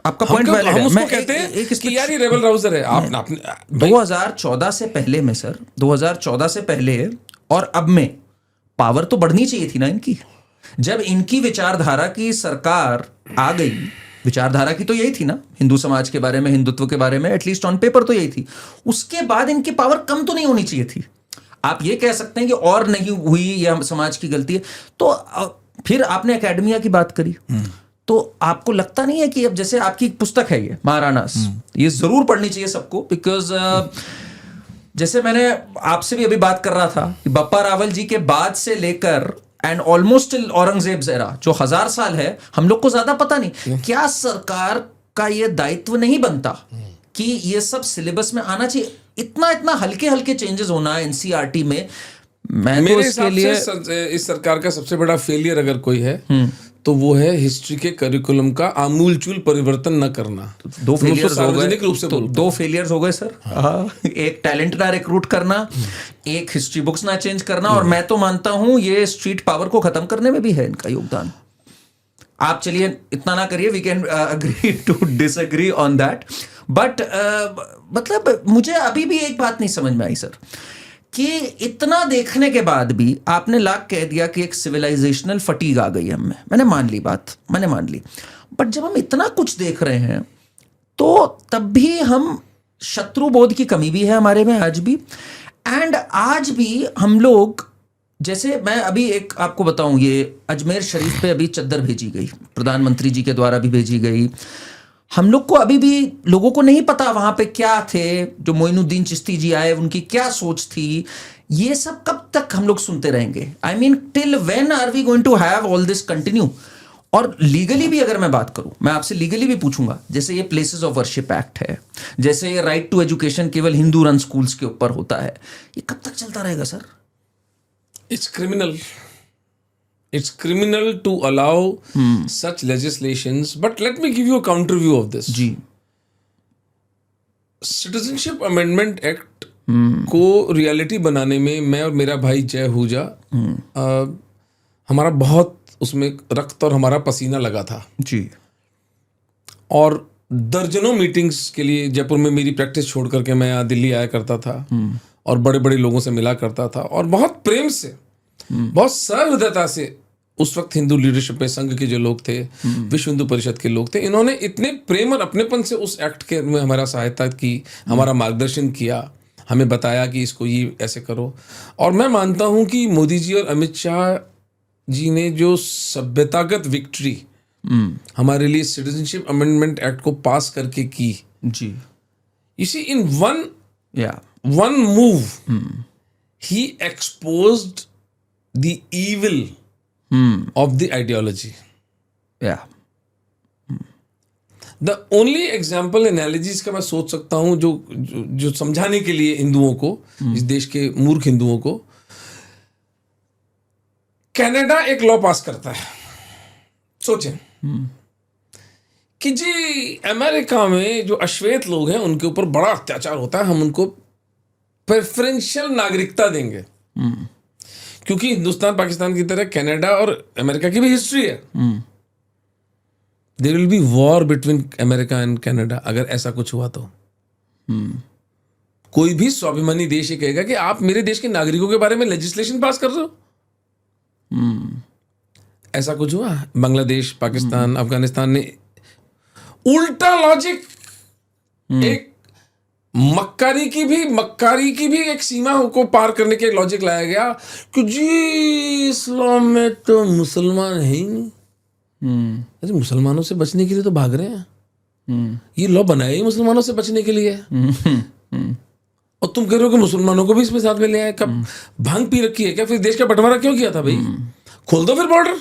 आपका पॉइंट वैलिड है। हम उसको कहते हैं कि यार ये रेबल राउजर है। आप 2014 से पहले में सर, 2014 से पहले और अब में पावर तो बढ़नी चाहिए थी ना इनकी। जब इनकी विचारधारा की सरकार आ गई, विचारधारा की तो यही थी ना, हिंदू समाज के बारे में, हिंदुत्व के बारे में, एटलीस्ट ऑन पेपर तो यही थी। उसके बाद इनकी पावर कम तो नहीं होनी चाहिए थी। आप ये कह सकते हैं कि और नहीं हुई, यह समाज की गलती है। तो फिर आपने एकेडमिया की बात करी, तो आपको लगता नहीं है कि अब जैसे आपकी पुस्तक है ये महाराणास, ये जरूर पढ़नी चाहिए सबको, बिकॉज जैसे मैंने आपसे भी अभी बात कर रहा था कि बप्पा रावल जी के बाद से लेकर and almost till Aurangzeb era जो 1000 साल है, हम लोग को ज्यादा पता नहीं। क्या सरकार का ये दायित्व नहीं बनता कि ये सब सिलेबस में आना चाहिए? इतना हल्के हल्के चेंजेस होना एनसीईआरटी में। मैं तो इसके लिए इस सरकार का सबसे बड़ा फेलियर अगर कोई है तो वो है हिस्ट्री के करिकुलम का आमूलचूल परिवर्तन न करना। तो 2 फेलियर्स हो गए। रूप से तो 2 फेलियर्स हो गए सर। एक टैलेंट ना रिक्रूट करना, एक हिस्ट्री बुक्स ना चेंज करना, और मैं तो मानता हूं ये स्ट्रीट पावर को खत्म करने में भी है इनका योगदान। आप चलिए इतना ना करिए, we can agree to disagree on that. But मतलब मुझे अभी भी एक बात नहीं समझ में आई सर, कि इतना देखने के बाद भी आपने लाख कह दिया कि एक सिविलाइजेशनल फटीग आ गई हमें। मैंने मान ली बात, मैंने मान ली। बट जब हम इतना कुछ देख रहे हैं तो तब भी हम शत्रुबोध की कमी भी है हमारे में आज भी। एंड आज भी हम लोग, जैसे मैं अभी एक आपको बताऊं, ये अजमेर शरीफ पे अभी चद्दर भेजी गई, प्रधानमंत्री जी के द्वारा भी भेजी गई। हम लोग को अभी भी लोगों को नहीं पता वहां पे क्या थे, जो मोइनुद्दीन चिश्ती जी आए उनकी क्या सोच थी। ये सब कब तक हम लोग सुनते रहेंगे? I mean till when are we going to have all this continue? और लीगली भी अगर मैं बात करूं, मैं आपसे लीगली भी पूछूंगा, जैसे ये प्लेसेस ऑफ वर्शिप एक्ट है, जैसे ये राइट टू एजुकेशन केवल हिंदू रन स्कूल्स के ऊपर होता है, ये कब तक चलता रहेगा sir? It's criminal. It's criminal to allow such legislations. But let me give you a counter view of this. जी। Citizenship Amendment Act को रियलिटी बनाने में मैं और मेरा भाई जय हुजा हमारा बहुत उसमें रक्त और हमारा पसीना लगा था जी। और दर्जनों मीटिंग्स के लिए जयपुर में मेरी प्रैक्टिस छोड़ करके मैं यहाँ दिल्ली आया करता था और बड़े बड़े लोगों से मिला करता था और बहुत प्रेम से बहुत सहृदयता से उस वक्त हिंदू लीडरशिप में संघ के जो लोग थे, विश्व हिंदू परिषद के लोग थे, इन्होंने इतने प्रेम और अपनेपन से उस एक्ट के में हमारा सहायता की, हमारा मार्गदर्शन किया, हमें बताया कि इसको ये ऐसे करो। और मैं मानता हूं कि मोदी जी और अमित शाह जी ने जो सभ्यतागत विक्ट्री हमारे लिए सिटीजनशिप अमेंडमेंट एक्ट को पास करके की, जी, you see in yeah, one move he exposed the evil of the ideology. yeah, The only example analogies का मैं सोच सकता हूं जो समझाने के लिए हिंदुओं को, इस देश के मूर्ख हिंदुओं को, कनाडा एक लॉ पास करता है, सोचें कि जी अमेरिका में जो अश्वेत लोग हैं उनके ऊपर बड़ा अत्याचार होता है, हम उनको प्रेफरेंशियल नागरिकता देंगे। क्योंकि हिंदुस्तान पाकिस्तान की तरह कनाडा और अमेरिका की भी हिस्ट्री है। There will be war between America and Canada अगर ऐसा कुछ हुआ तो। कोई भी स्वाभिमानी देश ये कहेगा कि आप मेरे देश के नागरिकों के बारे में लेजिस्लेशन पास कर रहे हो। ऐसा कुछ हुआ? बांग्लादेश, पाकिस्तान, अफगानिस्तान ने उल्टा लॉजिक, एक मक्कारी की भी एक सीमा को पार करने के लॉजिक लाया गया कि जी इस्लाम में तो मुसलमान है ही नहीं। अरे मुसलमानों से बचने के लिए तो भाग रहे हैं, ये लॉ बनाया ही मुसलमानों से बचने के लिए। और तुम कह रहे हो कि मुसलमानों को भी इसमें साथ में ले आए। कब भांग पी रखी है क्या? फिर देश का बंटवारा क्यों किया था भाई? खोल दो फिर बॉर्डर।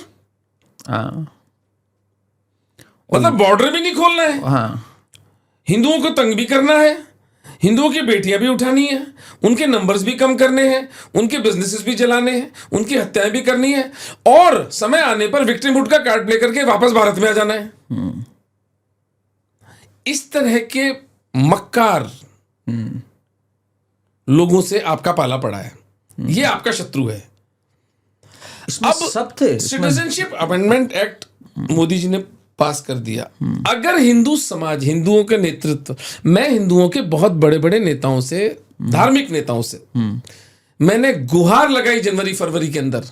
मतलब बॉर्डर भी नहीं खोलना है, हिंदुओं को तंग भी करना है, हिंदुओं की बेटियां भी उठानी है, उनके नंबर्स भी कम करने हैं, उनके बिजनेसेस भी जलाने हैं, उनकी हत्याएं भी करनी है, और समय आने पर विक्टिमहुड का कार्ड प्ले करके वापस भारत में आ जाना है। इस तरह के मक्कार लोगों से आपका पाला पड़ा है, ये आपका शत्रु है। अब सब थे। Citizenship amendment act Modi ji ने पास कर दिया। अगर हिंदू समाज, हिंदुओं के नेतृत्व, मैं हिंदुओं के बहुत बड़े बड़े नेताओं से, धार्मिक नेताओं से मैंने गुहार लगाई जनवरी फरवरी के अंदर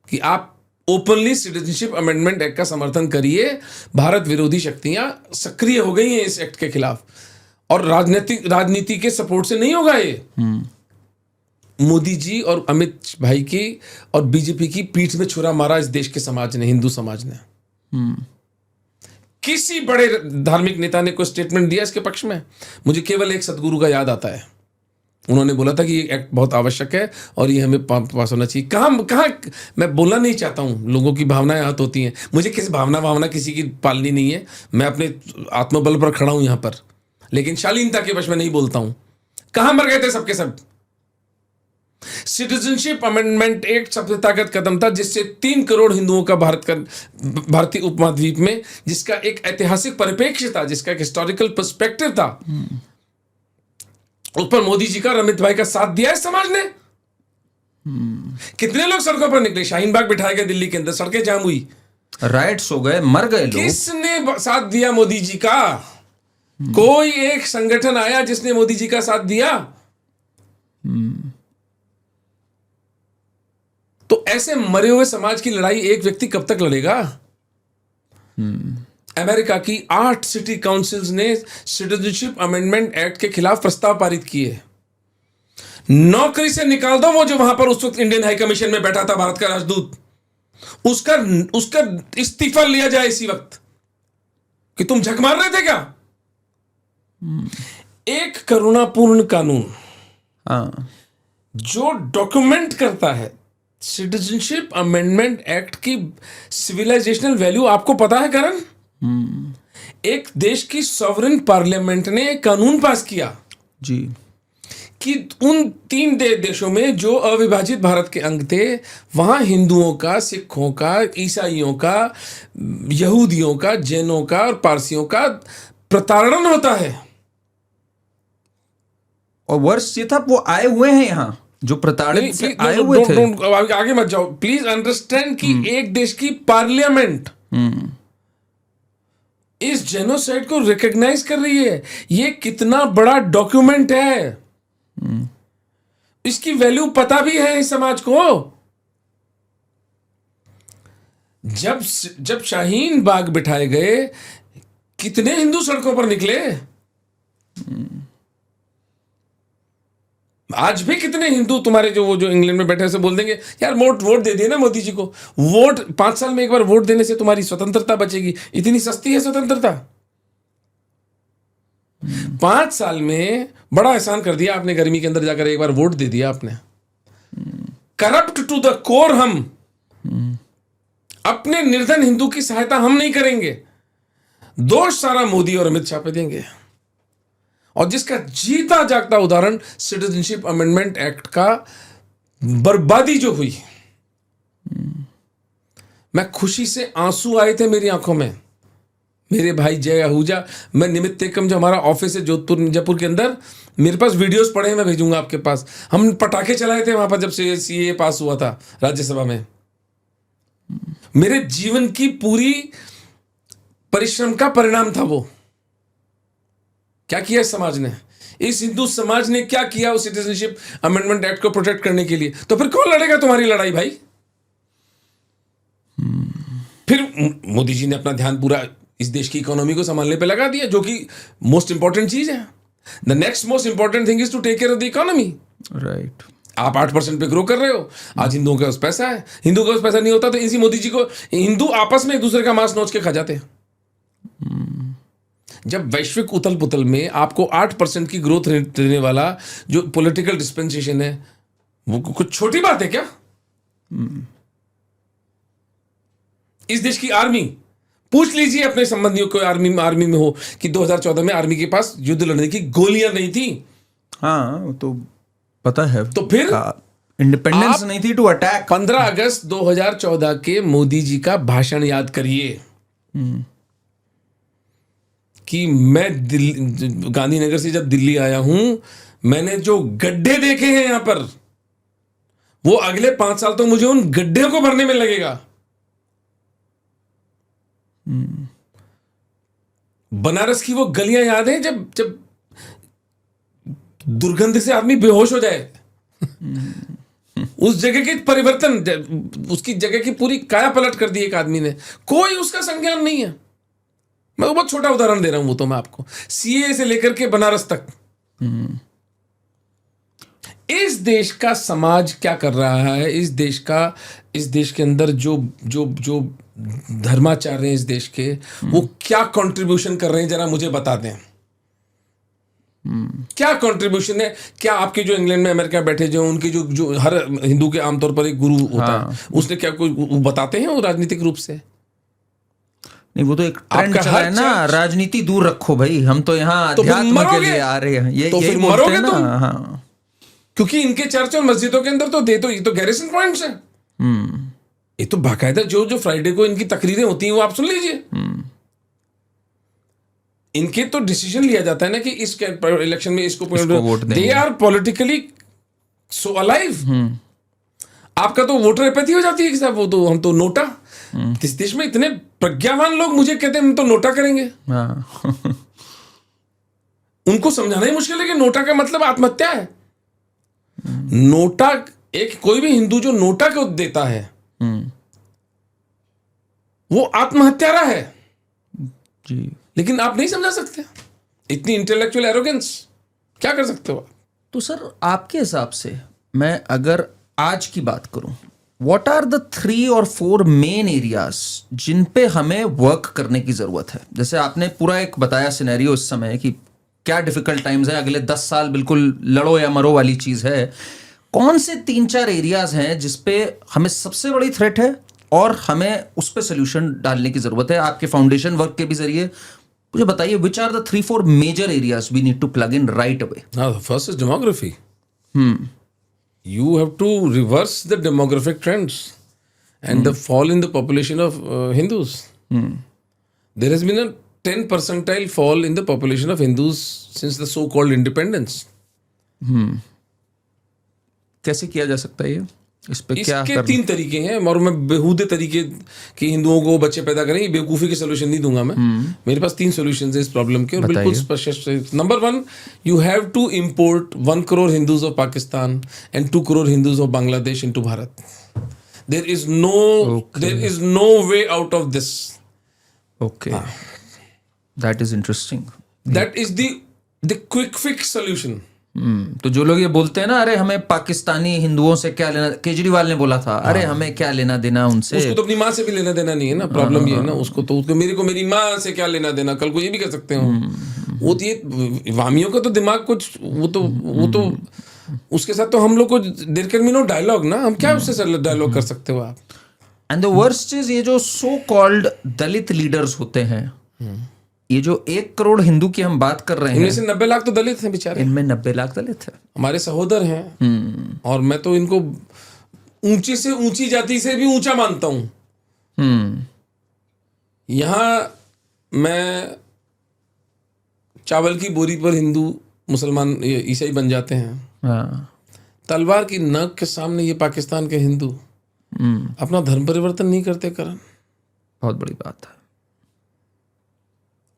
कि आप ओपनली सिटीजनशिप अमेंडमेंट एक्ट का समर्थन करिए। भारत विरोधी शक्तियां सक्रिय हो गई हैं इस एक्ट के खिलाफ, और राजनीति के सपोर्ट से नहीं होगा ये। मोदी जी और अमित भाई की और बीजेपी की पीठ में छुरा मारा इस देश के समाज ने, हिंदू समाज ने। किसी बड़े धार्मिक नेता ने कोई स्टेटमेंट दिया इसके पक्ष में? मुझे केवल एक सदगुरु का याद आता है, उन्होंने बोला था कि ये एक्ट बहुत आवश्यक है और ये हमें पास होना चाहिए। कहाँ मैं बोलना नहीं चाहता हूं, लोगों की भावनाएं आहत होती हैं, मुझे किसी भावना किसी की पालनी नहीं है, मैं अपने आत्मबल पर खड़ा हूं यहां पर, लेकिन शालीनता के वश में नहीं बोलता हूं। कहां मर गए थे सबके सब? सिटीजनशिप अमेंडमेंट एक्ट सभ्यतागत कदम था जिससे 3 करोड़ हिंदुओं का भारतीय उपमहाद्वीप में, जिसका एक ऐतिहासिक परिप्रेक्ष्य था, जिसका एक हिस्टोरिकल पर्सपेक्टिव था, उस पर मोदी जी का और अमित भाई का साथ दिया है समाज ने। कितने लोग सड़कों पर निकले, शाहीन बाग बिठाए गए दिल्ली के अंदर, सड़कें जाम हुई, राइट्स हो गए, मर गए लोग। किसने साथ दिया मोदी जी का? कोई एक संगठन आया जिसने मोदी जी का साथ दिया? तो ऐसे मरे हुए समाज की लड़ाई एक व्यक्ति कब तक लड़ेगा? अमेरिका की 8 सिटी काउंसिल्स ने सिटीजनशिप अमेंडमेंट एक्ट के खिलाफ प्रस्ताव पारित किए। नौकरी से निकाल दो वो जो वहां पर उस वक्त इंडियन हाई कमीशन में बैठा था, भारत का राजदूत, उसका इस्तीफा लिया जाए इसी वक्त कि तुम झक मार रहे थे क्या? एक करुणापूर्ण कानून जो डॉक्यूमेंट करता है सिटीजनशिप अमेंडमेंट एक्ट की सिविलाइजेशनल वैल्यू, आपको पता है करण? एक देश की सॉवरेन पार्लियामेंट ने एक कानून पास किया जी कि उन 3 देशों में जो अविभाजित भारत के अंग थे, वहां हिंदुओं का, सिखों का, ईसाइयों का, यहूदियों का, जैनों का और पारसियों का प्रताड़न होता है। और वर्ष ये था वो आए हुए हैं यहाँ, जो प्रताड़ित से आए हुए थे। आगे मत जाओ, प्लीज अंडरस्टैंड कि एक देश की पार्लियामेंट इस जेनोसाइड को रिकॉग्नाइज कर रही है। ये कितना बड़ा डॉक्यूमेंट है। इसकी वैल्यू पता भी है इस समाज को। जब शाहीन बाग बिठाए गए, कितने हिंदू सड़कों पर निकले। आज भी कितने हिंदू तुम्हारे जो इंग्लैंड में बैठे से बोल देंगे यार वोट दे दिए ना मोदी जी को, वोट 5 साल में एक बार वोट देने से तुम्हारी स्वतंत्रता बचेगी। इतनी सस्ती है स्वतंत्रता। 5 साल में बड़ा एहसान कर दिया आपने, गर्मी के अंदर जाकर एक बार वोट दे दिया आपने। Corrupt to the core. हम अपने निर्धन हिंदू की सहायता हम नहीं करेंगे, दोष सारा मोदी और अमित शाह पे देंगे। और जिसका जीता जागता उदाहरण सिटीजनशिप अमेंडमेंट एक्ट का बर्बादी जो हुई, मैं खुशी से आंसू आए थे मेरी आंखों में। मेरे भाई जय आहूजा, मैं निमित्त एकम जो हमारा ऑफिस है जोधपुर जयपुर के अंदर, मेरे पास वीडियोस पड़े हैं, मैं भेजूंगा आपके पास। हम पटाखे चलाए थे वहां पर जब से सीए पास हुआ था राज्यसभा में। मेरे जीवन की पूरी परिश्रम का परिणाम था वो। क्या किया इस समाज ने, इस हिंदू समाज ने क्या किया उस सिटीजनशिप अमेंडमेंट एक्ट को प्रोटेक्ट करने के लिए। तो फिर कौन लड़ेगा तुम्हारी लड़ाई भाई। फिर मोदी जी ने अपना ध्यान पूरा इस देश की इकोनॉमी को संभालने पे लगा दिया, जो कि मोस्ट इंपॉर्टेंट चीज है। The next most important thing is to take care of the economy. Right. आप 8% पे ग्रो कर रहे हो, आज हिंदुओं के पास पैसा है। हिंदुओं के पास पैसा नहीं होता तो इसी मोदी जी को हिंदू आपस में एक दूसरे का मांस नोच के खा जाते हैं। जब वैश्विक उथल पुथल में आपको 8% की ग्रोथ देने वाला जो पॉलिटिकल डिस्पेंसेशन है, वो कुछ छोटी बात है क्या। इस देश की आर्मी, पूछ लीजिए अपने संबंधियों को आर्मी में हो कि 2014 में आर्मी के पास युद्ध लड़ने की गोलियां नहीं थी। हाँ वो तो पता है। तो फिर इंडिपेंडेंस नहीं थी टू अटैक। 15 अगस्त 2014 के मोदी जी का भाषण याद करिए कि मैं गांधीनगर से जब दिल्ली आया हूं, मैंने जो गड्ढे देखे हैं यहां पर, वो अगले 5 साल तो मुझे उन गड्ढे को भरने में लगेगा। बनारस की वो गलियां याद हैं जब दुर्गंध से आदमी बेहोश हो जाए। उस जगह के परिवर्तन, उसकी जगह की पूरी काया पलट कर दी एक आदमी ने, कोई उसका संज्ञान नहीं है। मैं बहुत छोटा उदाहरण दे रहा हूं वो तो मैं आपको, सीए से लेकर के बनारस तक। इस देश का समाज क्या कर रहा है, इस देश के अंदर जो धर्माचार्य हैं इस देश के, वो क्या कंट्रीब्यूशन कर रहे हैं, जरा मुझे बता दें। क्या कंट्रीब्यूशन है। क्या आपके जो इंग्लैंड में अमेरिका बैठे जो उनके जो हर हिंदू के आमतौर पर एक गुरु होता है, उसने क्या कोई बताते हैं वो राजनीतिक रूप से। नहीं, वो तो एक ट्रेंड चला है ना, राजनीति दूर रखो भाई, हम तो यहाँ अध्यात्म के लिए आ रहे हैं। ये तो फिर मरोगे तुम। हाँ। क्योंकि इनके चर्च और मस्जिदों के अंदर तो ये तो गैरिसन पॉइंट्स हैं। ये तो बाकायदा जो फ्राइडे को इनकी तकरीरें होती हैं वो आप सुन लीजिए। इनके तो डिसीजन लिया जाता है ना कि इस इलेक्शन में इसको वोट देंगे। They are politically so alive. आपका तो वोटर एपैथी हो जाती है कि साहब वो तो हम तो नोटा। इस देश में इतने प्रज्ञावान लोग मुझे कहते हैं हम तो नोटा करेंगे। उनको समझाना ही मुश्किल है कि नोटा का मतलब आत्महत्या है। नोटा, एक कोई भी हिंदू जो नोटा को देता है वो आत्महत्यारा है जी। लेकिन आप नहीं समझा सकते, इतनी इंटेलेक्चुअल एरोगेंस क्या कर सकते हो। तो सर आपके हिसाब से मैं अगर आज की बात करूं, व्हाट आर द 3 और 4 मेन एरियाज जिन पे हमें वर्क करने की जरूरत है। जैसे आपने पूरा एक बताया सिनेरियो इस समय कि क्या डिफिकल्ट टाइम्स है, अगले 10 साल बिल्कुल लड़ो या मरो वाली चीज है। कौन से 3-4 एरियाज हैं जिसपे हमें सबसे बड़ी थ्रेट है और हमें उस पे सोल्यूशन डालने की जरूरत है। आपके फाउंडेशन वर्क के भी जरिए मुझे बताइए, which are the 3-4 major areas we need to plug in right away. First is demography. You have to reverse the demographic trends and the fall in the population of Hindus. There has been a 10 percentile fall in the population of Hindus since the so-called independence. कैसे किया जा सकता है ये? इस पे क्या इसके 3 तरीके हैं, और मैं बेहूदे तरीके कि हिंदुओं को बच्चे पैदा करें, ये बेवकूफ़ी के सोल्यूशन नहीं दूंगा मैं। मेरे पास 3 सोल्यूशन है इस प्रॉब्लम के, और बिल्कुल स्पष्ट। Number 1, you have to import 1 crore Hindus of Pakistan and 2 crore Hindus of Bangladesh into Bharat. There is no way out of this. Okay, that is interesting. That is the quick fix solution. तो जो लोग ये बोलते हैं ना, अरे हमें पाकिस्तानी हिंदुओं से क्या लेना, केजरीवाल ने बोला था, अरे हमें क्या लेना देना उनसे, उसको तो अपनी माँ से भी लेना देना नहीं है ना। प्रॉब्लम ये है ना, उसको मेरी माँ से क्या लेना देना, कल को ये भी कर सकते हो। वो तो ये वामियों का तो दिमाग कुछ, वो तो उसके साथ तो हम लोग को there can be no dialogue ना, हम क्या उससे डायलॉग कर सकते हो आप। एंड द वर्स्ट इज, ये जो सो कॉल्ड दलित लीडर्स होते हैं, ये जो 1 करोड़ हिंदू की हम बात कर रहे हैं, इनमें से 90 लाख तो दलित हैं बेचारे। इनमें 90 लाख दलित है, हमारे सहोदर हैं। और मैं तो इनको ऊंची से ऊंची जाति से भी ऊंचा मानता हूं। यहां मैं चावल की बोरी पर हिंदू मुसलमान ईसाई बन जाते हैं। तलवार की नोक के सामने ये पाकिस्तान के हिंदू अपना धर्म परिवर्तन नहीं करते करण। बहुत बड़ी बात है।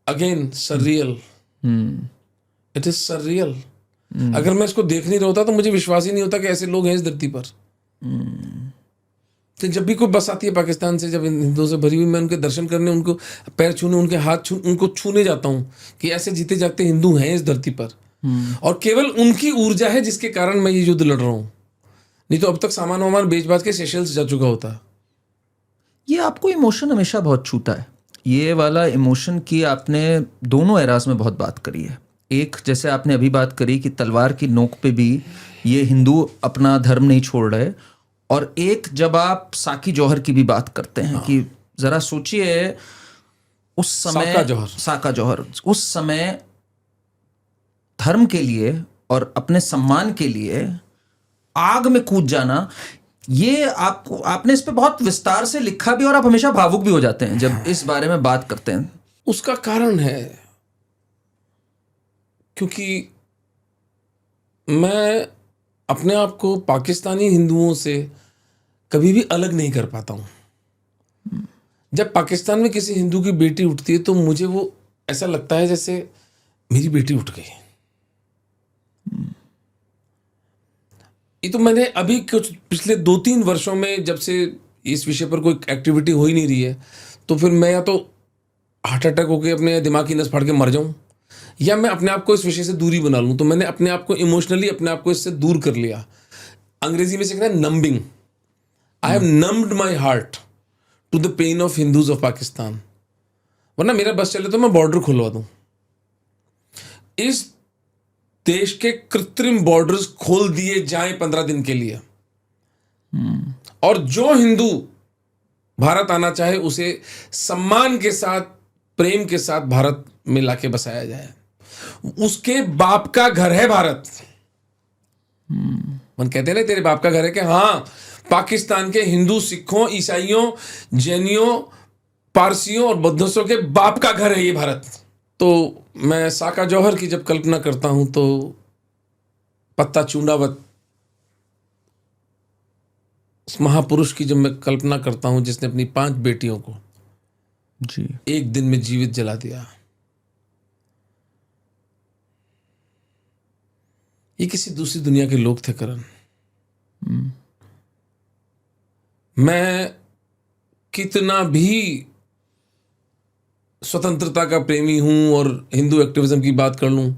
Again surreal, it is surreal। अगर मैं इसको देख नहीं रहा होता तो मुझे विश्वास ही नहीं होता कि ऐसे लोग हैं इस धरती पर। तो जब भी कोई बस आती है पाकिस्तान से, जब हिंदुओं से भरी हुई, मैं उनके दर्शन करने, उनको पैर छूने, उनके हाथ उनको छूने जाता हूँ कि ऐसे जीते जागते हिंदू हैं इस धरती पर। और केवल उनकी ऊर्जा है जिसके कारण मैं ये युद्ध लड़ रहा हूँ, नहीं तो अब तक सामान वामान बेच बाच के सेशल्स जा चुका होता। ये आपको इमोशन हमेशा बहुत छूता है, ये वाला इमोशन की आपने दोनों एराज में बहुत बात करी है। एक, जैसे आपने अभी बात करी कि तलवार की नोक पे भी ये हिंदू अपना धर्म नहीं छोड़ रहे, और एक जब आप साकी जौहर की भी बात करते हैं कि जरा सोचिए उस समय साका जौहर उस समय धर्म के लिए और अपने सम्मान के लिए आग में कूद जाना। ये आपने इस पे बहुत विस्तार से लिखा भी, और आप हमेशा भावुक भी हो जाते हैं जब इस बारे में बात करते हैं। उसका कारण है क्योंकि मैं अपने आप को पाकिस्तानी हिंदुओं से कभी भी अलग नहीं कर पाता हूं। जब पाकिस्तान में किसी हिंदू की बेटी उठती है तो मुझे वो ऐसा लगता है जैसे मेरी बेटी उठ गई। ये तो मैंने अभी कुछ पिछले 2-3 वर्षों में, जब से इस विषय पर कोई एक्टिविटी हो ही नहीं रही है, तो फिर मैं या तो हार्ट अटैक होकर अपने दिमाग की नस फाड़ के मर जाऊं, या मैं अपने आप को इस विषय से दूरी बना लूं। तो मैंने अपने आप को इमोशनली अपने आप को इससे दूर कर लिया। अंग्रेजी में से कहते हैं numbing. I have numbed my heart to the pain of Hindus of Pakistan. वरना मेरा बस चले तो मैं बॉर्डर खुलवा दूं। इस देश के कृत्रिम बॉर्डर्स खोल दिए जाएं 15 दिन के लिए, और जो हिंदू भारत आना चाहे उसे सम्मान के साथ, प्रेम के साथ भारत में लाके बसाया जाए। उसके बाप का घर है भारत। मन कहते हैं ना तेरे बाप का घर है, कि हाँ, पाकिस्तान के हिंदू, सिखों, ईसाइयों, जैनियों, पारसियों और बौद्धों के बाप का घर है ये भारत। तो मैं साका जौहर की जब कल्पना करता हूं तो पत्ता चूंडावत उस महापुरुष की जब मैं कल्पना करता हूं जिसने अपनी 5 बेटियों को जी एक दिन में जीवित जला दिया, ये किसी दूसरी दुनिया के लोग थे करण। मैं कितना भी स्वतंत्रता का प्रेमी हूं और हिंदू एक्टिविज्म की बात कर लूं,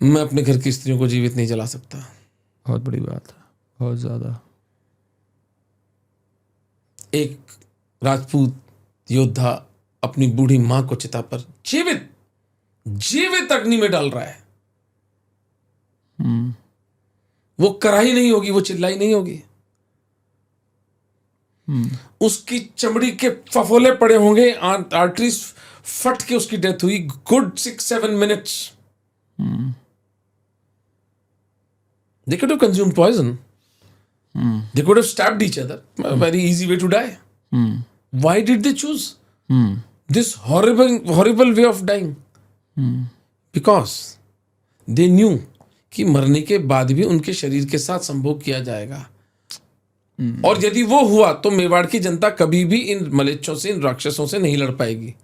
मैं अपने घर की स्त्रियों को जीवित नहीं जला सकता। बहुत बड़ी बात है, बहुत ज्यादा। एक राजपूत योद्धा अपनी बूढ़ी मां को चिता पर जीवित अग्नि में डाल रहा है। वो कराही नहीं होगी, वो चिल्लाई नहीं होगी, उसकी चमड़ी के फफोले पड़े होंगे, आर्टरीज फट के उसकी डेथ हुई। Good 6-7 minutes. They could have consumed poison. They could have stabbed each other. A very easy way to die. Why did they choose this horrible way of dying? Because they knew कि मरने के बाद भी उनके शरीर के साथ संभोग किया जाएगा। और यदि वो हुआ तो मेवाड़ की जनता कभी भी इन मलेच्छों से, इन राक्षसों से नहीं लड़ पाएगी।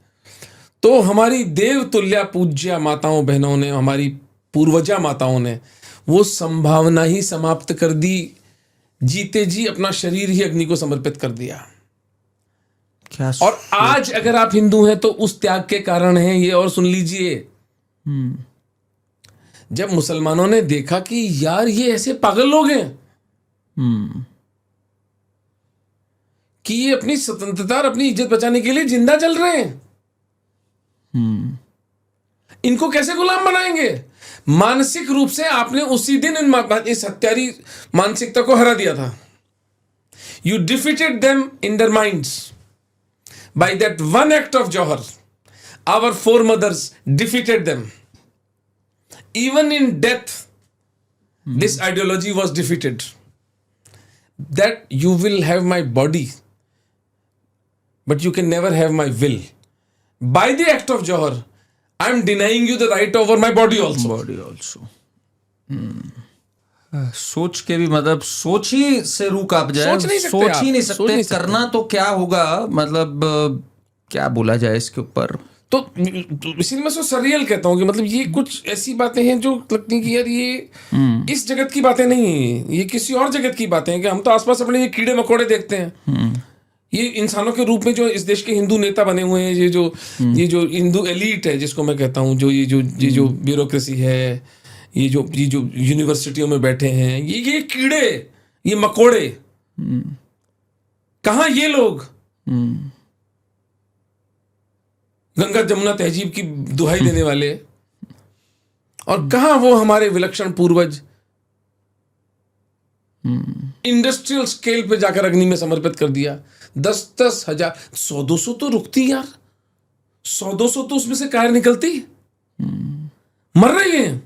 तो हमारी देव तुल्या पूज्या माताओं बहनों ने, हमारी पूर्वजा माताओं ने वो संभावना ही समाप्त कर दी, जीते जी अपना शरीर ही अग्नि को समर्पित कर दिया। क्या और आज अगर आप हिंदू हैं तो उस त्याग के कारण है ये। और सुन लीजिए, जब मुसलमानों ने देखा कि यार ये ऐसे पागल लोग हैं कि ये अपनी स्वतंत्रता और अपनी इज्जत बचाने के लिए जिंदा चल रहे हैं, इनको कैसे गुलाम बनाएंगे? मानसिक रूप से आपने उसी दिन इस हत्यारी मानसिकता को हरा दिया था। You defeated them in their minds by that one act of jauhar. Our four mothers defeated them. Even in death this ideology was defeated, that you will have my body but you can never have my will. By the act of Johar, I am denying you the right over my body also. सोच के भी मतलब सोच ही से रूह कांप जाए, सोच नहीं सकते सोच आप, ही नहीं सोच सकते। नहीं सकते। करना तो क्या होगा, मतलब क्या बोला जाए इसके ऊपर। तो इसीलिए मैं सरियल कहता हूँ कि मतलब ये कुछ ऐसी बातें हैं जो लगती हैं कि यार ये इस जगत की बातें नहीं है, ये किसी और जगत की बातें हैं। कि हम तो आसपास अपने ये कीड़े मकोड़े देखते हैं, ये इंसानों के रूप में जो इस देश के हिंदू नेता बने हुए हैं, ये जो हिंदू एलीट है जिसको मैं कहता हूँ, जो ये जो ब्यूरोक्रेसी है, ये जो यूनिवर्सिटियों में बैठे हैं, ये कीड़े, ये मकोड़े, कहाँ ये लोग गंगा जमुना तहजीब की दुहाई देने वाले, और कहाँ वो हमारे विलक्षण पूर्वज इंडस्ट्रियल स्केल पे जाकर अग्नि में समर्पित कर दिया। 10-10 हजार, 100-200 तो रुकती यार, 100-200 तो उसमें से कायर निकलती, मर रही हैं,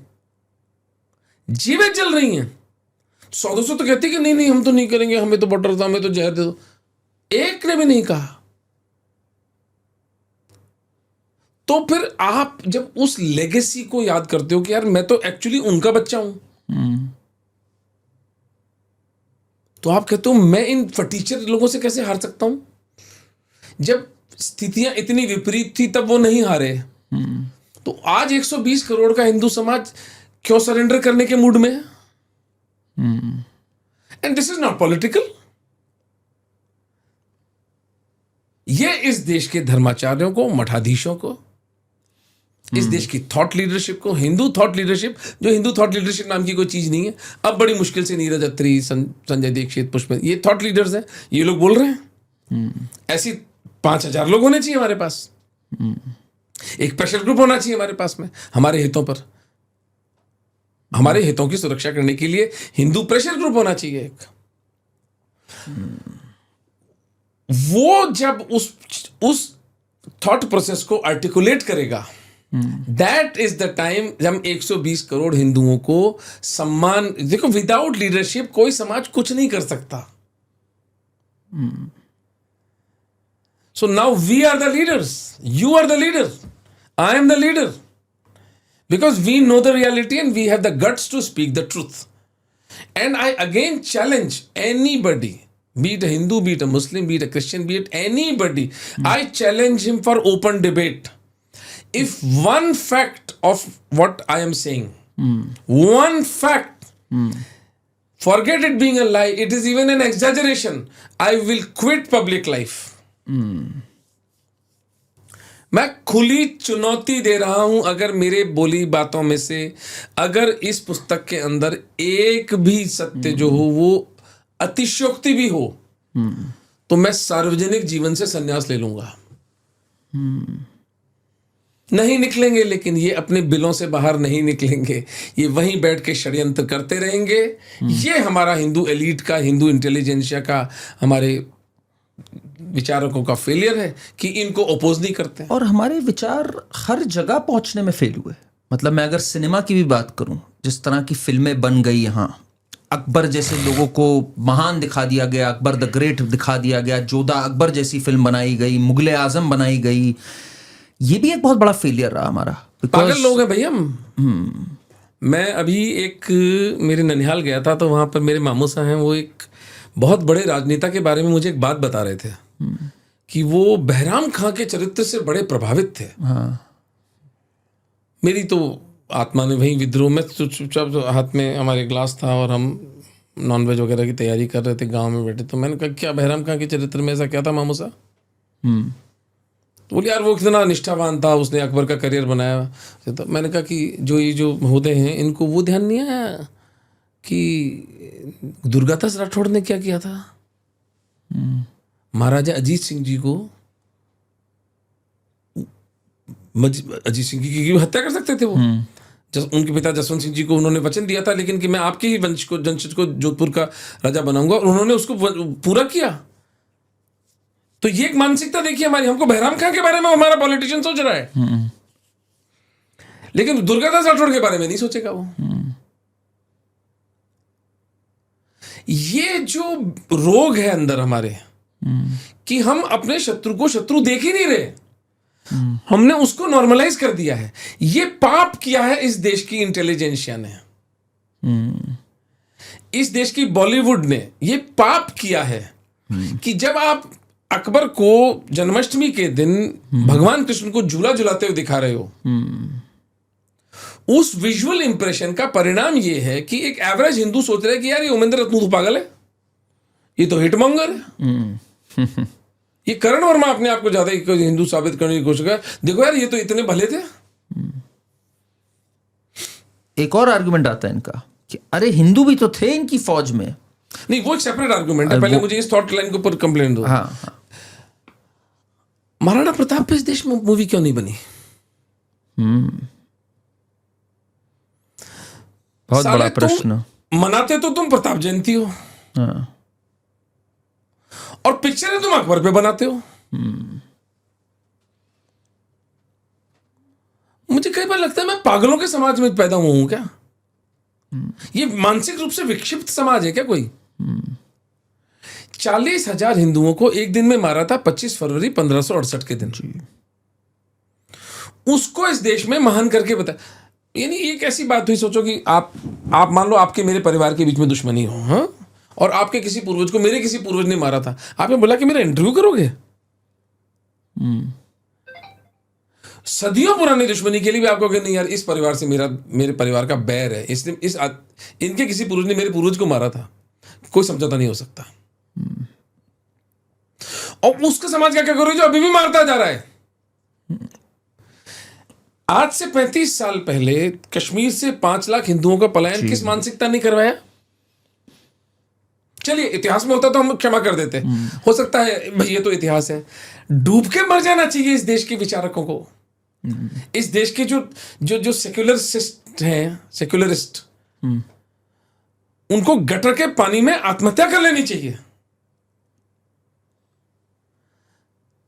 जीवें जल रही हैं। 100-200 तो कहती कि नहीं हम तो नहीं करेंगे, हमें तो बटर दो, हमें तो जहर दे दो। एक ने भी नहीं कहा। तो फिर आप जब उस लेगेसी को याद करते हो कि यार मैं तो एक्चुअली उनका बच्चा हूं, तो आप कहते हो मैं इन फटीचर लोगों से कैसे हार सकता हूं? जब स्थितियां इतनी विपरीत थी तब वो नहीं हारे, तो आज 120 करोड़ का हिंदू समाज क्यों सरेंडर करने के मूड में है? And this is not political. ये इस देश के धर्माचार्यों को, मठाधीशों को, इस देश की थॉट लीडरशिप को, हिंदू थॉट लीडरशिप, जो हिंदू थॉट लीडरशिप नाम की कोई चीज नहीं है। अब बड़ी मुश्किल से नीरज अत्री, संजय दीक्षित, पुष्प, ये थॉट लीडर्स हैं, ये लोग बोल रहे हैं। ऐसी 5000 लोग होने चाहिए हमारे पास, एक प्रेशर ग्रुप होना चाहिए हमारे पास में, हमारे हितों पर, हमारे हितों की सुरक्षा करने के लिए हिंदू प्रेशर ग्रुप होना चाहिए एक। वो जब उस थॉट प्रोसेस को आर्टिकुलेट करेगा, दैट इज द टाइम जब 120 करोड़ हिंदुओं को सम्मान। देखो, विदाउट लीडरशिप कोई समाज कुछ नहीं कर सकता। So now we are the leaders, you are the leader, I am the leader, because we know the reality and we have the guts to speak the truth. And I again challenge anybody, be it a Hindu, be it a Muslim, be it a Christian, be it anybody, I challenge him for open debate. If one fact of what I am saying, one fact, forget it being a lie, it is even an exaggeration, I will quit public life. मैं खुली चुनौती दे रहा हूं, अगर मेरे बोली बातों में से अगर इस पुस्तक के अंदर एक भी सत्य जो हो वो अतिशयोक्ति भी हो, तो मैं सार्वजनिक जीवन से संन्यास ले लूंगा। नहीं निकलेंगे, लेकिन ये अपने बिलों से बाहर नहीं निकलेंगे, ये वहीं बैठ के षड्यंत्र करते रहेंगे। ये हमारा हिंदू एलीट का, हिंदू इंटेलिजेंसिया का, हमारे विचारकों का फेलियर है कि इनको अपोज नहीं करते। और हमारे विचार हर जगह पहुंचने में फेल हुए। मतलब मैं अगर सिनेमा की भी बात करूं, जिस तरह की फिल्में बन गई, यहाँ अकबर जैसे लोगों को महान दिखा दिया गया, अकबर द ग्रेट दिखा दिया गया, जोधा अकबर जैसी फिल्म बनाई गई, मुगले आजम बनाई गई, ये भी एक बहुत बड़ा फेलियर रहा हमारा। पागल लोग हैं भैया। मैं अभी एक मेरे ननिहाल गया था, तो वहाँ पर मेरे मामू साहब हैं, वो एक बहुत बड़े राजनेता के बारे में मुझे एक बात बता रहे थे कि वो बहराम खां के चरित्र से बड़े प्रभावित थे। मेरी तो आत्मा ने वही विद्रोह में चुपचाप हाथ में हमारे ग्लास था और हम नॉनवेज वगैरह की तैयारी कर रहे थे गांव में बैठे, तो मैंने कहा क्या बहराम खां के चरित्र में ऐसा क्या था मामू साहब? तो बोले यार वो कितना निष्ठावान था, उसने अकबर का करियर बनाया। तो मैंने कहा कि ये जो महोदय हैं इनको वो ध्यान नहीं आया कि दुर्गादास राठौड़ ने क्या किया था? महाराजा अजीत सिंह जी को, अजीत सिंह जी की हत्या कर सकते थे वो। उनके पिता जसवंत सिंह जी को उन्होंने वचन दिया था लेकिन कि मैं आपके ही वंशज को जोधपुर का राजा बनाऊंगा, और उन्होंने उसको पूरा किया। तो ये एक मानसिकता देखिए हमारी। हमको बहराम खां के बारे में हमारा पॉलिटिशियन सोच रहा है लेकिन दुर्गादास राठौड़ के बारे में नहीं सोचेगा वो। ये जो रोग है अंदर हमारे कि हम अपने शत्रु को शत्रु देख ही नहीं रहे, हमने उसको नॉर्मलाइज कर दिया है। ये पाप किया है इस देश की इंटेलिजेंसिया ने, इस देश की बॉलीवुड ने ये पाप किया है कि जब आप अकबर को जन्माष्टमी के दिन भगवान कृष्ण को झूला झुलाते हुए दिखा रहे हो, उस विजुअल इंप्रेशन का परिणाम ये है कि एक एवरेज हिंदू सोच रहा है कि यार ये उमेंद्र रत्नू तो पागल है, ये तो हिटमॉन्गर है। ये करण वर्मा अपने आप को ज्यादा हिंदू साबित करने की कोशिश कर, देखो यार ये तो इतने भले थे। एक और आर्गुमेंट आता है इनका कि अरे हिंदू भी तो थे इनकी फौज में। नहीं, वो एक सेपरेट आर्गुमेंट है, पहले मुझे इस थॉट लाइन के ऊपर कंप्लेंट दो। हाँ। महाराणा प्रताप पे इस देश में मूवी क्यों नहीं बनी? बहुत बड़ा प्रश्न। मनाते तो तुम प्रताप जयंती हो, हाँ। और पिक्चरें तुम अकबर पे बनाते हो। मुझे कई बार लगता है मैं पागलों के समाज में पैदा हुआ हूं क्या? ये मानसिक रूप से विक्षिप्त समाज है क्या कोई? 40,000 हिंदुओं को एक दिन में मारा था 25 फरवरी 1568 के दिन। उसको इस देश में महान करके बता, यानी एक ऐसी बात हुई, सोचो कि आप मान लो आपके मेरे परिवार के बीच में दुश्मनी हो, हाँ, और आपके किसी पूर्वज को मेरे किसी पूर्वज ने मारा था, आपने बोला कि मेरा इंटरव्यू करोगे? सदियों पुरानी दुश्मनी के लिए भी आप कहोगे नहीं यार इस परिवार से मेरे परिवार का बैर है, इसने इनके किसी पूर्वज ने मेरे पूर्वज को मारा था, कोई समझौता नहीं हो सकता। और उसका समाज क्या करोगे जो अभी भी मारता जा रहा है? आज से 35 साल पहले कश्मीर से 5 लाख हिंदुओं का पलायन किस मानसिकता ने करवाया? चलिए इतिहास में होता तो हम क्षमा कर देते, हो सकता है भाई ये तो इतिहास है। डूब के मर जाना चाहिए इस देश के विचारकों को, इस देश के जो सेक्युलरिस्ट हैं, सेक्युलरिस्ट, उनको गटर के पानी में आत्महत्या कर लेनी चाहिए।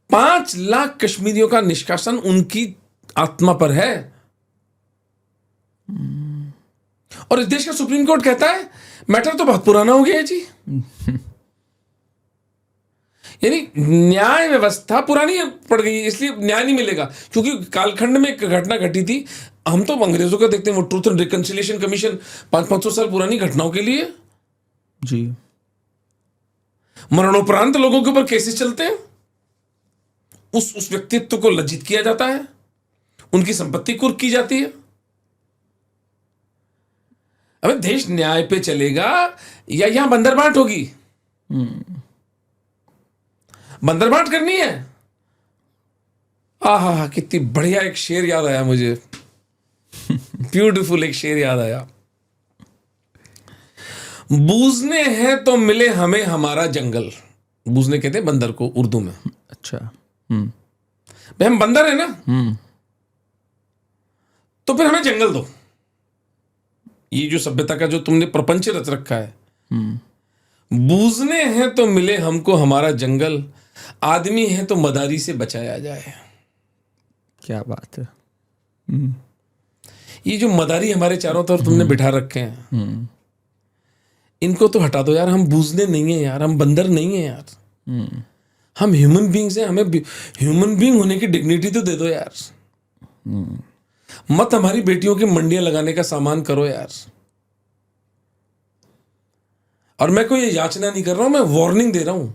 5 लाख कश्मीरियों का निष्कासन उनकी आत्मा पर है। और इस देश का सुप्रीम कोर्ट कहता है मैटर तो बहुत पुराना हो गया है जी। यानी न्याय व्यवस्था पुरानी पड़ गई, इसलिए न्याय नहीं मिलेगा। क्योंकि कालखंड में एक घटना घटी थी, हम तो अंग्रेजों का देखते हैं वो ट्रूथ एंड रिकंसिलिएशन कमीशन 500-500 साल पुरानी घटनाओं के लिए जी, मरणोपरांत लोगों के ऊपर केसेस चलते हैं, उस व्यक्तित्व को लज्जित किया जाता है, उनकी संपत्ति कुर्क की जाती है। अबे देश न्याय पे चलेगा या यहां बंदरबांट होगी? बंदरबांट करनी है। आहा, कितनी बढ़िया एक शेर याद आया मुझे, ब्यूटीफुल एक शेर याद आया। बूझने हैं तो मिले हमें हमारा जंगल। बूझने कहते हैं बंदर को उर्दू में। अच्छा। भाई हम बंदर है ना, तो फिर हमें जंगल दो। ये जो सभ्यता का जो तुमने प्रपंच रच रखा है, बूझने हैं तो मिले हमको हमारा जंगल, आदमी है तो मदारी से बचाया जाए। क्या बात है। ये जो मदारी हमारे चारों तरफ तुमने बिठा रखे हैं, इनको तो हटा दो यार। हम बूझने नहीं है यार, हम बंदर नहीं है यार, हम ह्यूमन बींग्स हैं। हमें ह्यूमन बींग होने की डिग्निटी तो दे दो यार। मत हमारी बेटियों की मंडियां लगाने का सामान करो यार। और मैं कोई याचना नहीं कर रहा हूं, मैं वार्निंग दे रहा हूं।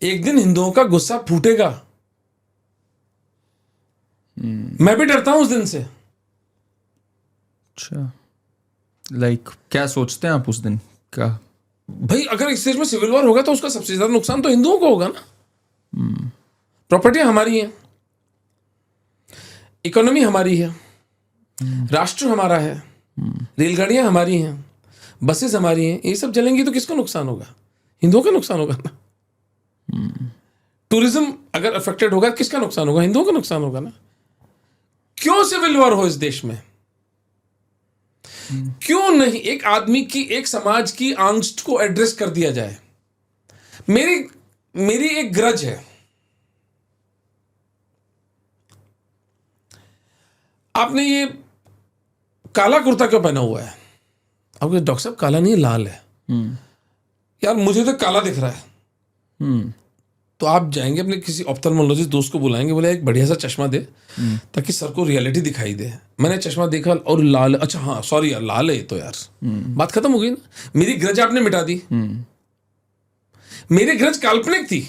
एक दिन हिंदुओं का गुस्सा फूटेगा। मैं भी डरता हूं उस दिन से। अच्छा, लाइक क्या सोचते हैं आप उस दिन का? भाई अगर इस देश में सिविल वॉर होगा तो उसका सबसे ज्यादा नुकसान तो हिंदुओं को होगा ना। प्रॉपर्टी हमारी है, इकोनॉमी हमारी है, राष्ट्र हमारा है, रेलगाड़ियां हमारी हैं, बसेस हमारी हैं। ये सब जलेंगी तो किसको नुकसान होगा? हिंदुओं का नुकसान होगा ना। टूरिज्म अगर अफेक्टेड होगा किसका नुकसान होगा? हिंदुओं का नुकसान होगा ना। क्यों सिविल वॉर हो इस देश में? क्यों नहीं एक आदमी की, एक समाज की आंगस्ट को एड्रेस कर दिया जाए? मेरी एक ग्रज है। आपने ये काला कुर्ता क्यों पहना हुआ है? आपके डॉक्टर साहब काला नहीं लाल है। यार मुझे तो काला दिख रहा है। तो आप जाएंगे अपने किसी ऑप्थेल्मोलॉजिस्ट दोस्त को बुलाएंगे, बोले एक बढ़िया सा चश्मा दे ताकि सर को रियलिटी दिखाई दे। मैंने चश्मा देखा और लाल, अच्छा हाँ सॉरी यार लाल है ये तो यार। बात खत्म हो गई ना। मेरी ग्रज आपने मिटा दी। मेरी ग्रज काल्पनिक थी,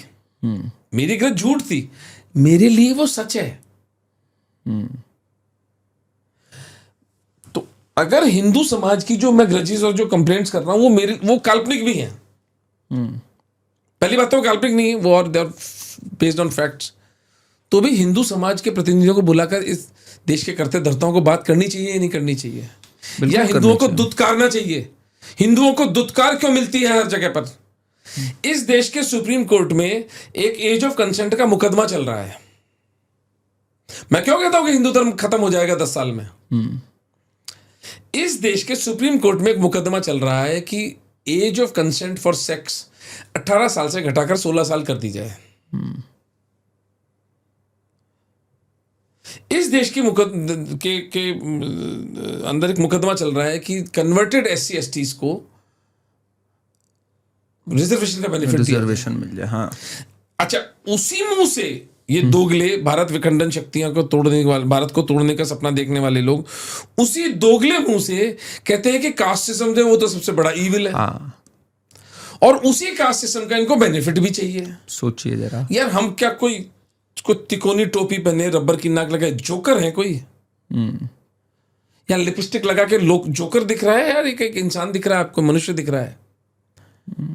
मेरी ग्रज झूठ थी, मेरे लिए वो सच है। तो अगर हिंदू समाज की जो मैं ग्रजेस और जो कंप्लेंट्स कर रहा हूं वो काल्पनिक भी हैं। पहली बात तो वो काल्पनिक नहीं है, वो और they are based on facts. तो भी हिंदू समाज के प्रतिनिधियों को बुलाकर इस देश के करते धर्ताओं को बात करनी चाहिए या नहीं करनी चाहिए? या हिंदुओं को दुत्कारना चाहिए? हिंदुओं को दुत्कार क्यों मिलती है हर जगह पर? इस देश के सुप्रीम कोर्ट में एक एज ऑफ कंसेंट का मुकदमा चल रहा है। मैं क्यों कहता हूं कि हिंदू धर्म खत्म हो जाएगा 10 साल में? इस देश के सुप्रीम कोर्ट में एक मुकदमा चल रहा है कि age of consent for sex 18 साल से घटाकर 16 साल कर दी जाए। इस देश के अंदर एक मुकदमा चल रहा है कि कन्वर्टेड SC STs को रिजर्वेशन का बेनिफिट मिल जाए। हाँ। अच्छा, उसी मुंह से ये दोगले भारत विखंडन शक्तियां को तोड़ने वाले, भारत को तोड़ने का सपना देखने वाले लोग उसी दोगले मुंह से कहते हैं कि कास्ट सिस्टम जो वो तो सबसे बड़ा ईविल है। हाँ। और उसी कास्ट सिस्टम का इनको बेनिफिट भी चाहिए। सोचिए जरा यार, हम क्या कोई तिकोनी टोपी पहने, रबर की नाक लगाए जोकर है कोई? या लिपस्टिक लगा के लोग जोकर दिख रहा है? यार एक इंसान दिख रहा है आपको, मनुष्य दिख रहा है।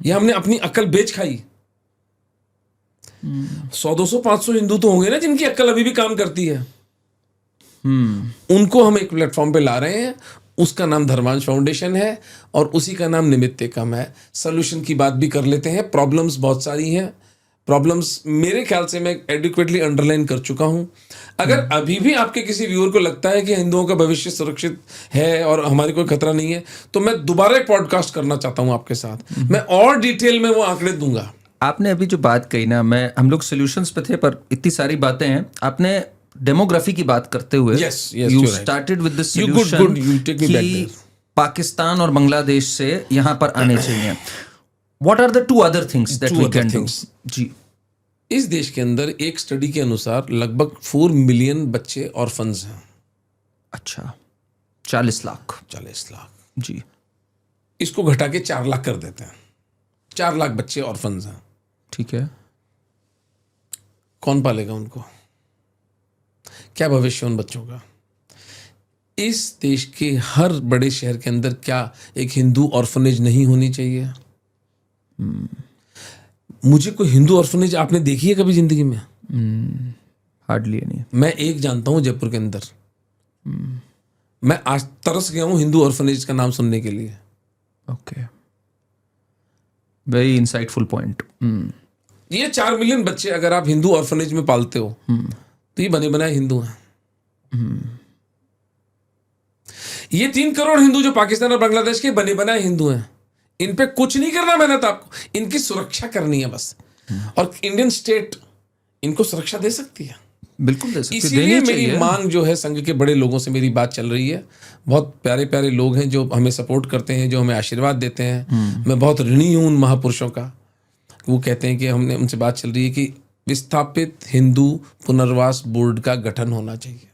या हमने अपनी अक्ल बेच खाई? 100 200 500 हिंदू तो होंगे ना जिनकी अक्ल अभी भी काम करती है। उनको हम एक प्लेटफॉर्म पे ला रहे हैं, उसका नाम धर्मांश फाउंडेशन है और उसी का नाम निमित्त एकम है। सोल्यूशन की बात भी कर लेते हैं। प्रॉब्लम्स बहुत सारी हैं। प्रॉब्लम्स मेरे ख्याल से मैं एडिक्वेटली अंडरलाइन कर चुका हूं। अगर अभी भी आपके किसी व्यूअर को लगता है कि हिंदुओं का भविष्य सुरक्षित है और हमारी कोई खतरा नहीं है, तो मैं दोबारा एक पॉडकास्ट करना चाहता हूं आपके साथ। मैं और डिटेल में वो आंकड़े दूंगा। आपने अभी जो बात कही ना, हम लोग सॉल्यूशंस पे थे पर इतनी सारी बातें हैं। आपने डेमोग्राफी की बात करते हुए you started with this solution कि पाकिस्तान और बांग्लादेश से यहाँ पर आने चाहिए। What are the two other things that we can do? जी, इस देश के अंदर एक स्टडी के अनुसार लगभग 4 मिलियन बच्चे ऑर्फन्स हैं। अच्छा, 40 लाख। 40 लाख जी। इसको घटा के 4 लाख कर देते हैं। 4 लाख बच्चे ऑर्फन्स हैं। ठीक है। कौन पालेगा उनको? क्या भविष्य उन बच्चों का? इस देश के हर बड़े शहर के अंदर क्या एक हिंदू ऑर्फनेज नहीं होनी चाहिए? मुझे कोई हिंदू ऑर्फनेज आपने देखी है कभी जिंदगी में? हार्डली नहीं। मैं एक जानता हूं जयपुर के अंदर। मैं आज तरस गया हूं हिंदू ऑर्फनेज का नाम सुनने के लिए। Okay, very insightful point. ये 4 मिलियन बच्चे अगर आप हिंदू ऑर्फनेज में पालते हो तो ये बने बनाए हिंदू हैं। ये 3 करोड़ हिंदू जो पाकिस्तान और बांग्लादेश के बने बनाए हिंदू हैं, इन पे कुछ नहीं करना मेहनत आपको, इनकी सुरक्षा करनी है बस। और इंडियन स्टेट इनको सुरक्षा दे सकती है। बिल्कुल दे सकती है। इसीलिए मेरी मांग जो है, संघ के बड़े लोगों से मेरी बात चल रही है। बहुत प्यारे प्यारे लोग हैं जो हमें सपोर्ट करते हैं, जो हमें आशीर्वाद देते हैं। मैं बहुत ऋणी हूं उन महापुरुषों का। वो कहते हैं कि हमने उनसे बात चल रही है कि विस्थापित हिंदू पुनर्वास बोर्ड का गठन होना चाहिए।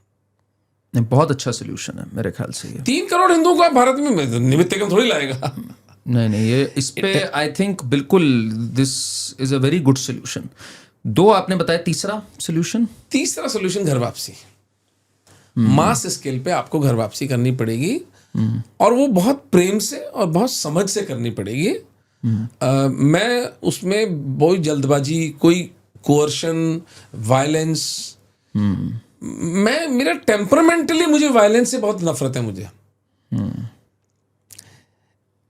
नहीं, बहुत अच्छा सोल्यूशन है मेरे ख्याल से ये। 3 करोड़ हिंदुओं को आप भारत में निमित्त एकम थोड़ी लाएगा। नहीं, ये इस पे आई थिंक बिल्कुल this is a very good solution. 2 आपने बताया, तीसरा सोल्यूशन? तीसरा सोल्यूशन घर वापसी। मास स्केल पे आपको घर वापसी करनी पड़ेगी, और वो बहुत प्रेम से और बहुत समझ से करनी पड़ेगी। मैं उसमें कोई जल्दबाजी, कोई कोअर्शन, वायलेंस, मेरा टेम्परामेंटली मुझे वायलेंस से बहुत नफरत है मुझे,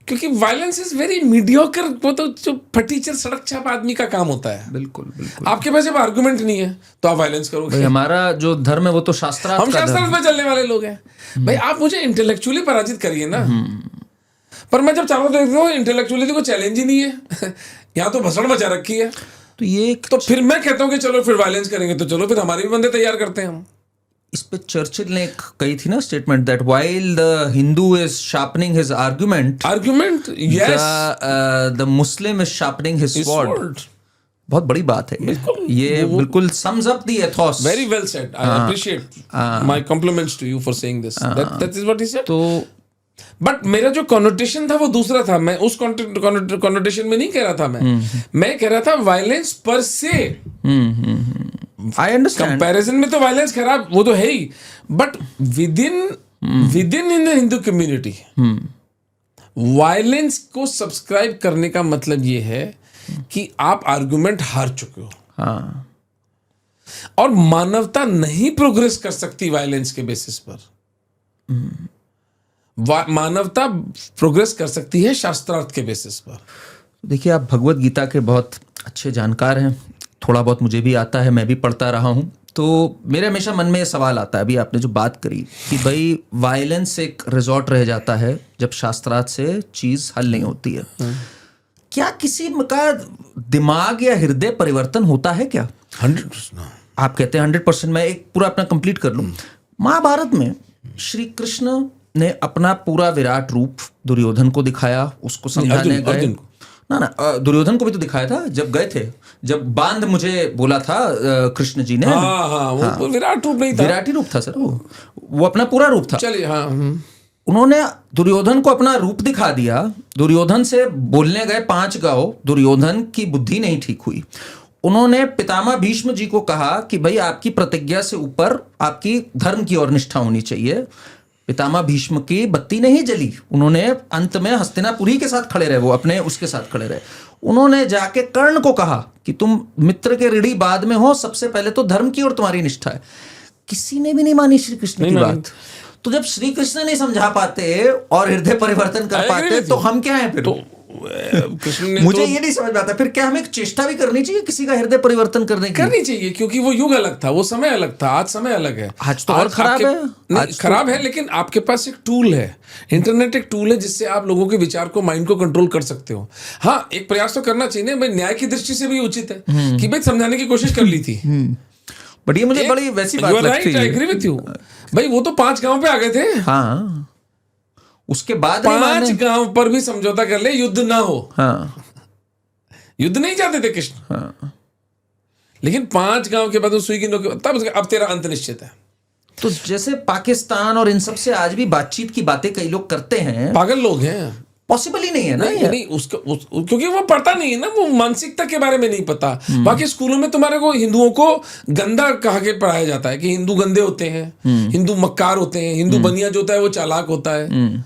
क्योंकि वायलेंस इज वेरी मीडियोकर। वो तो जो फटीचर सड़क छाप आदमी का काम होता है। बिल्कुल बिल्कुल। आपके पास जब आर्गुमेंट नहीं है तो आप वायलेंस करोगे। हमारा जो धर्म है वो तो शास्त्रार्थ हम का धर्म शास्त्रार्थ में चलने वाले लोग हैं। भाई आप मुझे इंटेलेक्चुअली पराजित करिए ना, पर मैं जब चारों देखता हूँ इंटेलेक्चुअली तो कोई चैलेंज ही नहीं है। यहाँ तो भसड़ मचा रखी है। तो ये तो फिर मैं कहता हूँ कि चलो फिर वायलेंस करेंगे, तो चलो फिर हमारे भी बंदे तैयार करते हैं हम। इस पे चर्चिल ने एक कही थी ना statement, that while the Hindu is sharpening his argument, yes, the Muslim is sharpening his sword. बहुत बड़ी बात है ये बिल्कुल sums up the ethos. Very well said, I appreciate, my compliments to you for saying this, that is what he said. तो but मेरा जो connotation था वो दूसरा था। मैं उस कॉनोटेशन में नहीं कह रहा था। मैं कह रहा था वायलेंस पर से। आई अंडरस्टैंड, कंपैरिजन में तो वायलेंस खराब, वो तो है ही, but within in the Hindu community violence को सब्सक्राइब करने का मतलब ये है कि आप आर्गुमेंट हार चुके हो। हाँ, और मानवता नहीं प्रोग्रेस कर सकती वायलेंस के बेसिस पर। मानवता प्रोग्रेस कर सकती है शास्त्रार्थ के बेसिस पर। देखिए आप भगवत गीता के बहुत अच्छे जानकार हैं, थोड़ा बहुत मुझे भी आता है, मैं भी पढ़ता रहा हूँ। तो मेरे हमेशा मन में ये सवाल आता है, अभी आपने जो बात करी कि भाई वायलेंस एक रिजॉर्ट रह जाता है जब शास्त्रार्थ से चीज़ हल नहीं होती है। क्या किसी का दिमाग या हृदय परिवर्तन होता है क्या? 100%। आप कहते हैं 100%। मैं एक पूरा अपना कंप्लीट कर लूँ। महाभारत में श्री कृष्ण ने अपना पूरा विराट रूप दुर्योधन को दिखाया, उसको समझाने गए। ना दुर्योधन को भी तो दिखाया था जब गए थे, जब बांध मुझे बोला था कृष्ण जी ने। वो विराट रूप नहीं था, विराट ही रूप था सर, वो अपना पूरा रूप था। चलिए, उन्होंने दुर्योधन को अपना रूप दिखा दिया। दुर्योधन से बोलने गए 5 गांव, दुर्योधन की बुद्धि नहीं ठीक हुई। उन्होंने पितामह भीष्म जी को कहा कि भाई आपकी प्रतिज्ञा से ऊपर आपकी धर्म की ओर निष्ठा होनी चाहिए। पितामह भीष्म की बत्ती नहीं जली। उन्होंने अंत में हस्तिनापुरी के साथ खड़े रहे, वो अपने उसके साथ खड़े रहे। उन्होंने जाके कर्ण को कहा कि तुम मित्र के ऋणी बाद में हो, सबसे पहले तो धर्म की ओर तुम्हारी निष्ठा है। किसी ने भी नहीं मानी श्री कृष्ण की बात। तो जब श्री कृष्ण नहीं समझा पाते और हृदय परिवर्तन कर पाते तो हम क्या हैं फिर? मुझे ये नहीं समझ आता, फिर क्या हमें एक चेष्टा भी करनी चाहिए किसी का हृदय परिवर्तन करने की? करनी चाहिए, क्योंकि वो युग अलग था, वो समय अलग था, आज समय अलग है। आज तो और खराब है। नहीं, खराब है, लेकिन आपके पास एक टूल है, इंटरनेट एक टूल है जिससे आप लोगों के विचार को, माइंड को कंट्रोल कर सकते हो। हाँ, एक प्रयास तो करना चाहिए। भाई न्याय की दृष्टि से भी उचित है कि भाई समझाने की कोशिश कर ली थी। बट ये मुझे बड़ी वैसी बात लगती है। I agree with you. भाई वो तो 5 गांव पे आ गए थे। हाँ, उसके बाद 5 गांव पर भी समझौता कर ले, युद्ध ना हो। हाँ, युद्ध नहीं चाहते थे कृष्ण। हाँ। लेकिन 5 गांव के बाद सुई की नोक, तब अब तेरा अंत निश्चित है। तो जैसे पाकिस्तान और इन सब से आज भी बातचीत की बातें कई लोग करते हैं, पागल लोग हैं। पॉसिबल ही नहीं है ना। नहीं क्योंकि वो पढ़ता नहीं है ना, वो मानसिकता के बारे में नहीं पता। बाकी स्कूलों में तुम्हारे को हिंदुओं को गंदा कहा के पढ़ाया जाता है कि हिंदू गंदे होते हैं, हिंदू मक्कार होते हैं, हिंदू बनिया जो होता है वो चालाक होता है,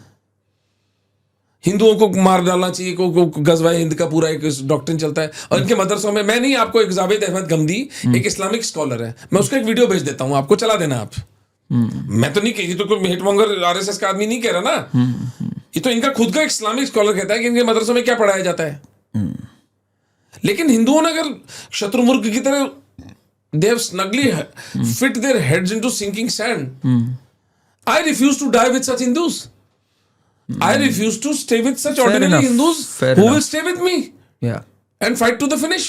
हिंदुओं को मार डालना चाहिए, को गजवाए हिंद का पूरा एक डॉक्ट्रिन चलता है। और इनके मदरसों में, मैं नहीं, आपको एक जावेद अहमद गमदी एक इस्लामिक स्कॉलर है, मैं उसका एक वीडियो भेज देता हूँ, आपको चला देना आप। मैं तो नहीं कही, तो कोई हेटमोंगर आरएसएस का आदमी नहीं कह रहा ना, ये तो इनका खुद का इस्लामिक स्कॉलर कहता है कि इनके मदरसों में क्या पढ़ाया जाता है। लेकिन हिंदुओं ने अगर शत्रुमुर्ग की तरह they have snugly fit their heads into sinking sand. I refuse to die with such Hindus. I refuse to stay with such ordinary Hindus who will stay with me and fight to the finish.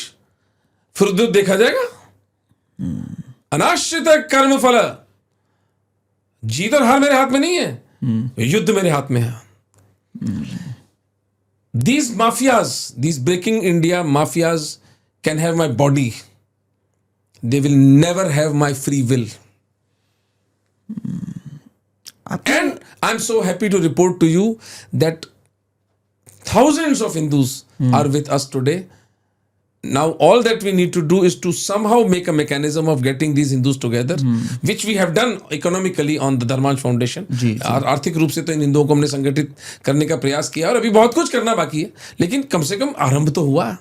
फिर देखा जाएगा। अनाश्रित कर्म फल, जीत और हार मेरे हाथ में नहीं है, युद्ध मेरे हाथ में है। These mafias, these breaking India mafias can have my body. They will never have my free will. लेकिन And I'm so happy to report to you that thousands of Hindus are with us today. Now all that we need to do is to somehow make a mechanism of getting these Hindus together, which we have done economically on the Dharmansh Foundation. और आर्थिक रूप से तो इन हिंदुओं को हमने संगठित करने का प्रयास किया और अभी बहुत कुछ करना बाकी है, लेकिन कम से कम आरंभ तो हुआ।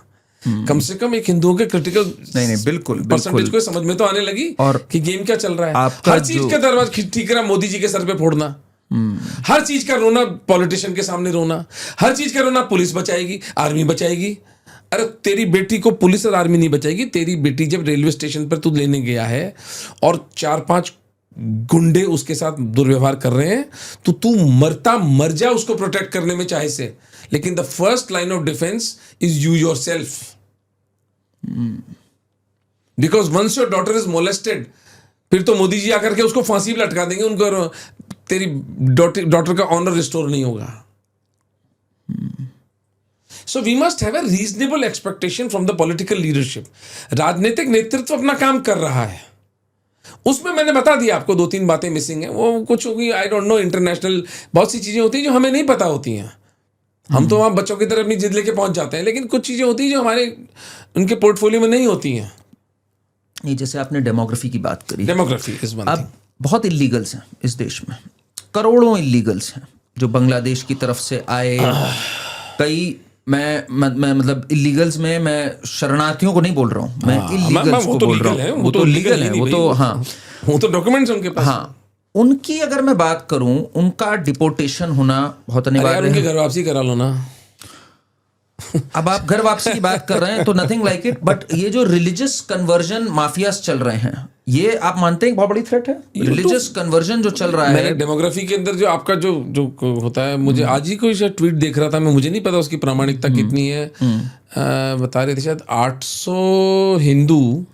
कम से कम एक हिंदुओं के क्रिटिकल नहीं बिल्कुल परसेंटेज को समझ में तो आने लगी और कि गेम क्या चल रहा है। आपका हर चीज का दरवाजा ठीक करा, मोदी जी के सर पे फोड़ना, हर चीज का रोना पॉलिटिशियन के सामने रोना, हर चीज का रोना पुलिस बचाएगी, आर्मी बचाएगी। अरे तेरी बेटी को पुलिस और आर्मी नहीं बचाएगी। तेरी बेटी जब रेलवे स्टेशन पर तू लेने गया है और 4-5 गुंडे उसके साथ दुर्व्यवहार कर रहे हैं, तो तू मरता मर जा उसको प्रोटेक्ट करने में चाहे से, लेकिन the first line of defence is you yourself, because once your daughter is molested, फिर तो मोदी जी आकर के उसको फांसी भी लटका देंगे, उनको तेरी डॉटर का ऑनर रिस्टोर नहीं होगा। So we must have a reasonable expectation from the political leadership. राजनीतिक नेतृत्व अपना काम कर रहा है, उसमें मैंने बता दिया आपको 2-3 बातें मिसिंग है। वो कुछ होगी, आई डोंट नो, इंटरनेशनल बहुत सी चीजें होती हैं जो हमें नहीं पता होती हैं। हम तो वहाँ बच्चों की तरह अपनी जिद लेके पहुंच जाते हैं, लेकिन कुछ चीजें होती हैं जो हमारे उनके पोर्टफोलियो में नहीं होती हैं। ये जैसे आपने डेमोग्राफी की बात करी, डेमोग्राफी इस बात अब बहुत इलीगल्स हैं इस देश में, करोड़ों इलीगल्स हैं जो बांग्लादेश की तरफ से आए। कई मैं मतलब इलीगल्स में मैं शरणार्थियों को नहीं बोल रहा हूँ, मैं इलीगल्स को बोल रहा हूँ। वो तो लीगल है, वो तो हाँ, वो तो डॉक्यूमेंट्स उनके पास। हाँ, उनकी अगर मैं बात करूं, उनका डिपोर्टेशन होना बहुत अनिवार्य है। उनकी घर वापसी करा लो ना। अब आप घर वापसी की बात कर रहे हैं तो नथिंग लाइक इट, बट ये जो रिलीजियस कन्वर्जन माफियाज चल रहे हैं, ये आप मानते हैं बहुत बड़ी थ्रेट है? रिलीजियस कन्वर्जन जो चल रहा है, डेमोग्राफी के अंदर जो आपका जो होता है, मुझे आज ही कोई शायद ट्वीट देख रहा था मैं, मुझे नहीं पता उसकी प्रामाणिकता कितनी है, बता रहे थे शायद 800 हिंदू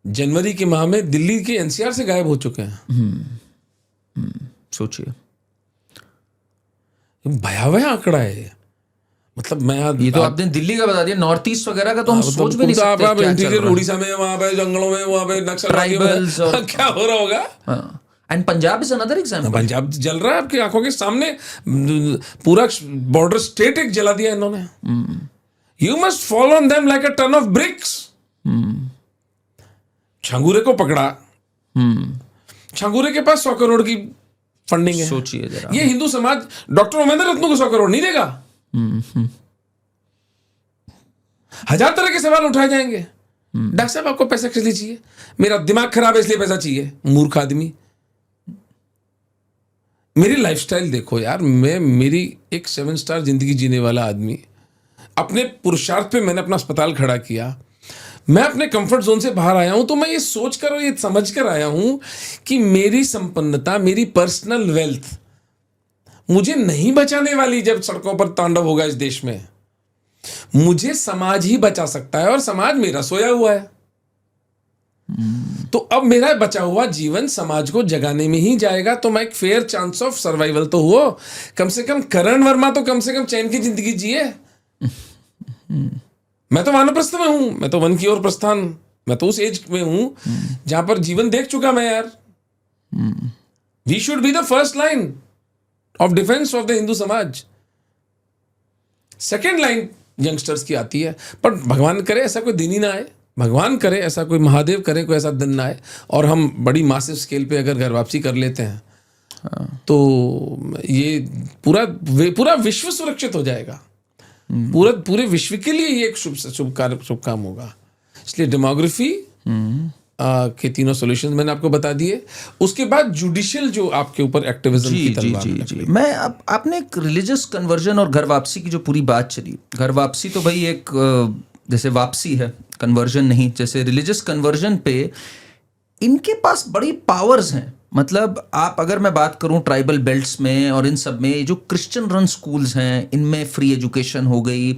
जनवरी के माह में दिल्ली के एनसीआर से गायब हो चुके हैं। सोचिए, भयावह आंकड़ा है। मतलब मैं ये तो आपने दिल्ली का बता दिया, नॉर्थ ईस्ट वगैरह का तो हम सोच भी नहीं सकते। आप इंटीरियर उड़ीसा में, वहां पे जंगलों में, वहां पे नक्सल ट्राइबल्स और क्या हो रहा होगा। And Punjab is another example. Punjab जल रहा है आपकी आंखों के सामने, पूरा बॉर्डर स्टेट एक जला दिया इन्होंने। You must follow on them like a ton of bricks. छंगूरे को पकड़ा, छंगूरे के पास 100 करोड़ की फंडिंग है। सोचिए जरा, ये हिंदू समाज डॉक्टर उमेंद्र रत्नू को 100 करोड़ नहीं देगा। 1000 तरह के सवाल उठाए जाएंगे। डॉक्टर साहब आपको पैसा किस लिए चाहिए? मेरा दिमाग खराब है इसलिए पैसा चाहिए। मूर्ख आदमी, मेरी लाइफस्टाइल देखो यार, मैं मेरी एक 7 स्टार जिंदगी जीने वाला आदमी, अपने पुरुषार्थ पे मैंने अपना अस्पताल खड़ा किया, मैं अपने कंफर्ट जोन से बाहर आया हूं, तो मैं ये सोच कर और ये समझ कर आया हूं कि मेरी संपन्नता, मेरी पर्सनल वेल्थ मुझे नहीं बचाने वाली। जब सड़कों पर तांडव होगा इस देश में, मुझे समाज ही बचा सकता है, और समाज मेरा सोया हुआ है। तो अब मेरा बचा हुआ जीवन समाज को जगाने में ही जाएगा, तो मैं एक फेयर चांस ऑफ सर्वाइवल तो हो। कम से कम करण वर्मा तो कम से कम चैन की जिंदगी जिए। मैं तो वानप्रस्थ में हूं, मैं तो वन की ओर प्रस्थान, मैं तो उस एज में हूं जहां पर जीवन देख चुका मैं यार। We should be the first line of defence of the Hindu समाज। सेकेंड लाइन यंगस्टर्स की आती है, पर भगवान करे ऐसा कोई दिन ही ना आए, भगवान करे ऐसा कोई, महादेव करे कोई ऐसा दिन ना आए, और हम बड़ी मासिव स्केल पे अगर घर वापसी कर लेते हैं तो ये पूरा विश्व सुरक्षित हो जाएगा। पूरे विश्व के लिए ये एक शुभ काम होगा। इसलिए डेमोग्राफी के तीनों सॉल्यूशंस मैंने आपको बता दिए। उसके बाद जुडिशियल जो आपके ऊपर एक्टिविज्म की तलवार जी। मैं आपने एक रिलीजियस कन्वर्जन और घर वापसी की जो पूरी बात चली, घर वापसी तो भाई एक जैसे वापसी है, कन्वर्जन नहीं। जैसे रिलीजियस कन्वर्जन पे इनके पास बड़ी पावर्स हैं। मतलब आप अगर मैं बात करूं ट्राइबल बेल्ट्स में और इन सब में, जो क्रिश्चियन रन स्कूल्स हैं, इनमें फ्री एजुकेशन हो गई,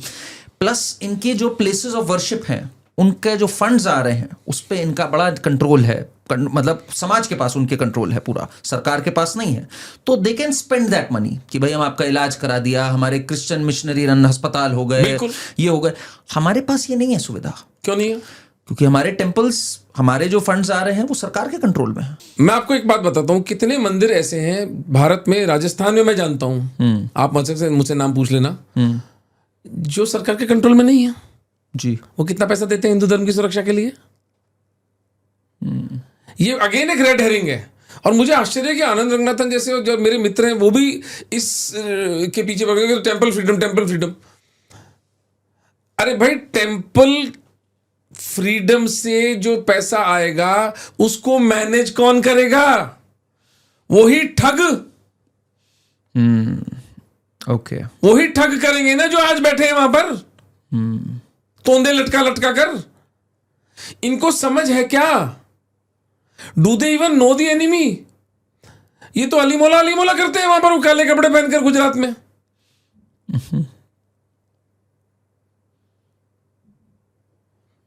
प्लस इनके जो प्लेसेस ऑफ वर्शिप हैं, उनके जो फंड्स आ रहे हैं उस पे इनका बड़ा कंट्रोल है। मतलब समाज के पास उनके कंट्रोल है, पूरा सरकार के पास नहीं है। तो they can spend that money कि भाई हम आपका इलाज करा दिया, हमारे क्रिश्चियन मिशनरी रन अस्पताल हो गए, ये हो गए। हमारे पास ये नहीं है सुविधा। क्यों नहीं है? क्योंकि हमारे टेम्पल्स हमारे जो फंड्स आ रहे हैं वो सरकार के कंट्रोल में है। मैं आपको एक बात बताता हूँ, कितने मंदिर ऐसे हैं भारत में, राजस्थान में मैं जानता हूँ, आप मुझसे नाम पूछ लेना, जो सरकार के कंट्रोल में नहीं है जी। वो कितना पैसा देते हैं हिंदू धर्म की सुरक्षा के लिए? ये अगेन एक रेड हेरिंग है। और मुझे आश्चर्य है कि आनंद रंगनाथन जैसे जो मेरे मित्र हैं वो भी इस के पीछे पड़ गए, टेम्पल फ्रीडम, टेम्पल फ्रीडम। अरे भाई, टेम्पल फ्रीडम से जो पैसा आएगा उसको मैनेज कौन करेगा? वही ठग। ओके। वही ठग करेंगे ना जो आज बैठे हैं वहां पर, तोंदे लटका लटका कर। इनको समझ है क्या? Do they even know the enemy? ये तो अली मौला करते हैं वहां पर, वो काले कपड़े पहनकर गुजरात में।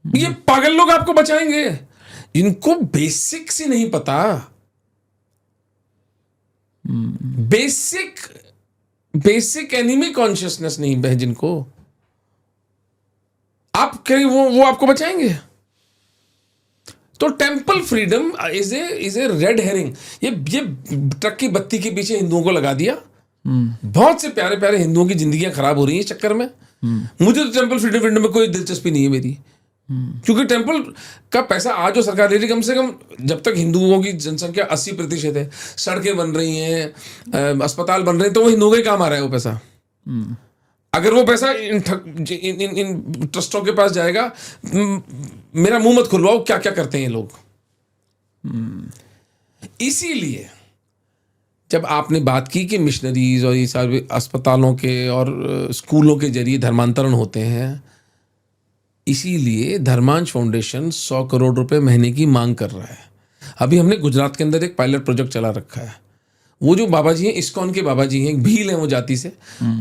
ये पागल लोग आपको बचाएंगे। इनको बेसिक्स ही नहीं पता। बेसिक एनिमी कॉन्शियसनेस नहीं है जिनको। आप कहें वो आपको बचाएंगे? तो temple freedom is a red herring. ये ट्रक की बत्ती के पीछे हिंदुओं को लगा दिया। बहुत से प्यारे प्यारे हिंदुओं की जिंदगियां खराब हो रही हैं इस चक्कर में। मुझे तो टेम्पल फ्रीडम में कोई दिलचस्पी नहीं है मेरी, क्योंकि टेम्पल का पैसा आज जो सरकार ले रही है, कम से कम जब तक हिंदुओं की जनसंख्या 80% है, सड़कें बन रही हैं, अस्पताल बन रहे हैं, तो वो हिंदुओं के काम आ रहा है वो पैसा। अगर वो पैसा इन ट्रस्टों के पास जाएगा, मेरा मुंह मत खुलवाओ क्या क्या करते हैं ये लोग। इसीलिए जब आपने बात की कि मिशनरीज और ये सारे अस्पतालों के और स्कूलों के जरिए धर्मांतरण होते हैं, इसीलिए धर्मांश फाउंडेशन 100 करोड़ रुपए महीने की मांग कर रहा है। अभी हमने गुजरात के अंदर एक पायलट प्रोजेक्ट चला रखा है। वो जो बाबा जी हैं, इस्कॉन के बाबा जी हैं, एक भील हैं वो जाति से,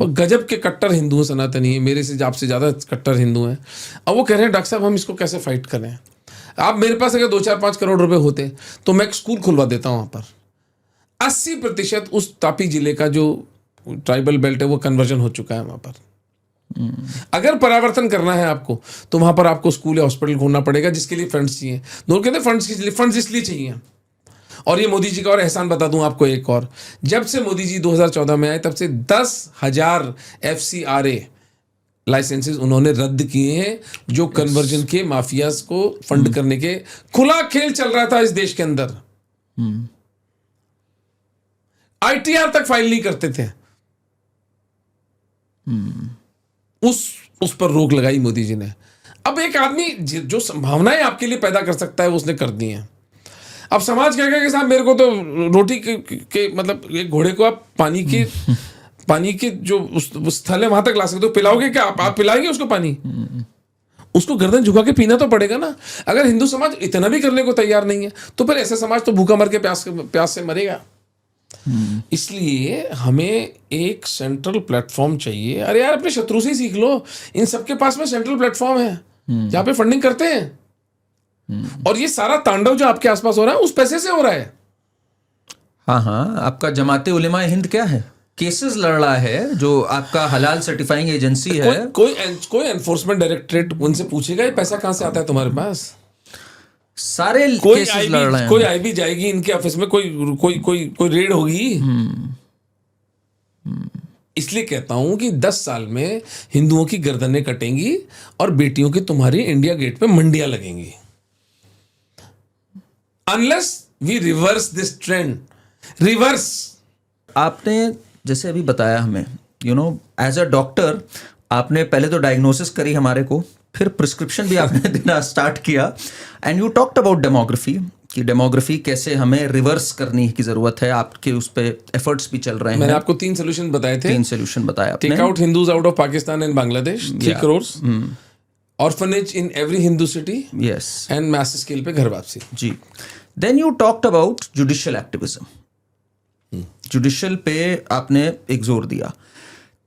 और गजब के कट्टर हिंदू हैं, सनातनी हैं, मेरे से आपसे ज़्यादा कट्टर हिंदू हैं। अब वो कह रहे हैं डॉक्टर साहब हम इसको कैसे फाइट करें? आप मेरे पास अगर 2-4-5 करोड़ रुपए होते तो मैं एक स्कूल खुलवा देता हूँ वहाँ पर। 80% उस तापी जिले का जो ट्राइबल बेल्ट है वो कन्वर्जन हो चुका है वहाँ पर। अगर परावर्तन करना है आपको तो वहाँ पर आपको स्कूल या हॉस्पिटल खोलना पड़ेगा, जिसके लिए फंड्स चाहिए। लोग कहते हैं फंड्स इसलिए चाहिए। और ये मोदी जी का और एहसान बता दूं आपको एक और, जब से मोदी जी 2014 में आए तब से 10,000 FCRA लाइसेंसेस उन्होंने रद्द किए हैं, जो कन्वर्जन के माफियाज को फंड करने के खुला खेल चल रहा था इस देश के अंदर। ITR तक फाइल नहीं करते थे। उस पर रोक लगाई मोदी जी ने। अब एक आदमी जो संभावनाएं आपके लिए पैदा कर सकता है वो उसने कर दी हैं। अब समाज कहेगा कि साहब मेरे को तो रोटी के मतलब एक घोड़े को आप पानी के जो उस स्थल है वहां तक ला सकते हो, पिलाओगे क्या? आप पिलाएंगे उसको पानी? उसको गर्दन झुका के पीना तो पड़ेगा ना। अगर हिंदू समाज इतना भी करने को तैयार नहीं है तो फिर ऐसा समाज तो भूखा मर के प्यास से मरेगा। इसलिए हमें एक सेंट्रल प्लेटफॉर्म चाहिए। अरे यार, अपने शत्रु से ही सीख लो। इन सबके पास में सेंट्रल प्लेटफॉर्म है जहां पे फंडिंग करते हैं, और ये सारा तांडव जो आपके आसपास हो रहा है उस पैसे से हो रहा है। हाँ, आपका जमाते उलेमा हिंद क्या है, केसेस लड़ रहा है, जो आपका हलाल सर्टिफाइंग एजेंसी है। कोई एनफोर्समेंट डायरेक्टरेट उनसे पूछेगा ये पैसा कहां से आता है तुम्हारे पास? सारे केसेस लड़ रहे हैं। कोई आईबी जाएगी इनके ऑफिस में, कोई रेड होगी। इसलिए कहता हूं कि 10 साल में हिंदुओं की गर्दनें कटेंगी और बेटियों की तुम्हारी इंडिया गेट पे मंडियां लगेंगी। Unless we reverse this trend. Reverse. आपने जैसे अभी बताया हमें, एज अ डॉक्टर आपने पहले तो डायग्नोसिस करी हमारे को, फिर प्रिस्क्रिप्शन भी आपने देना स्टार्ट किया, and you talked about demography, कि डेमोग्राफी कैसे हमें रिवर्स करने की जरूरत है। आपके उस पे एफर्ट्स भी चल रहे हैं। मैंने आपको 3 सोल्यूशन बताए थे। 3 सोल्यूशन बताया आपने। Take out Hindus out of Pakistan and Bangladesh, 3 crore. Orphanage in every Hindu city, yes, and mass scale पे घर वापसी। जी। Then you talked about judicial activism. Judicial पे आपने एक जोर दिया।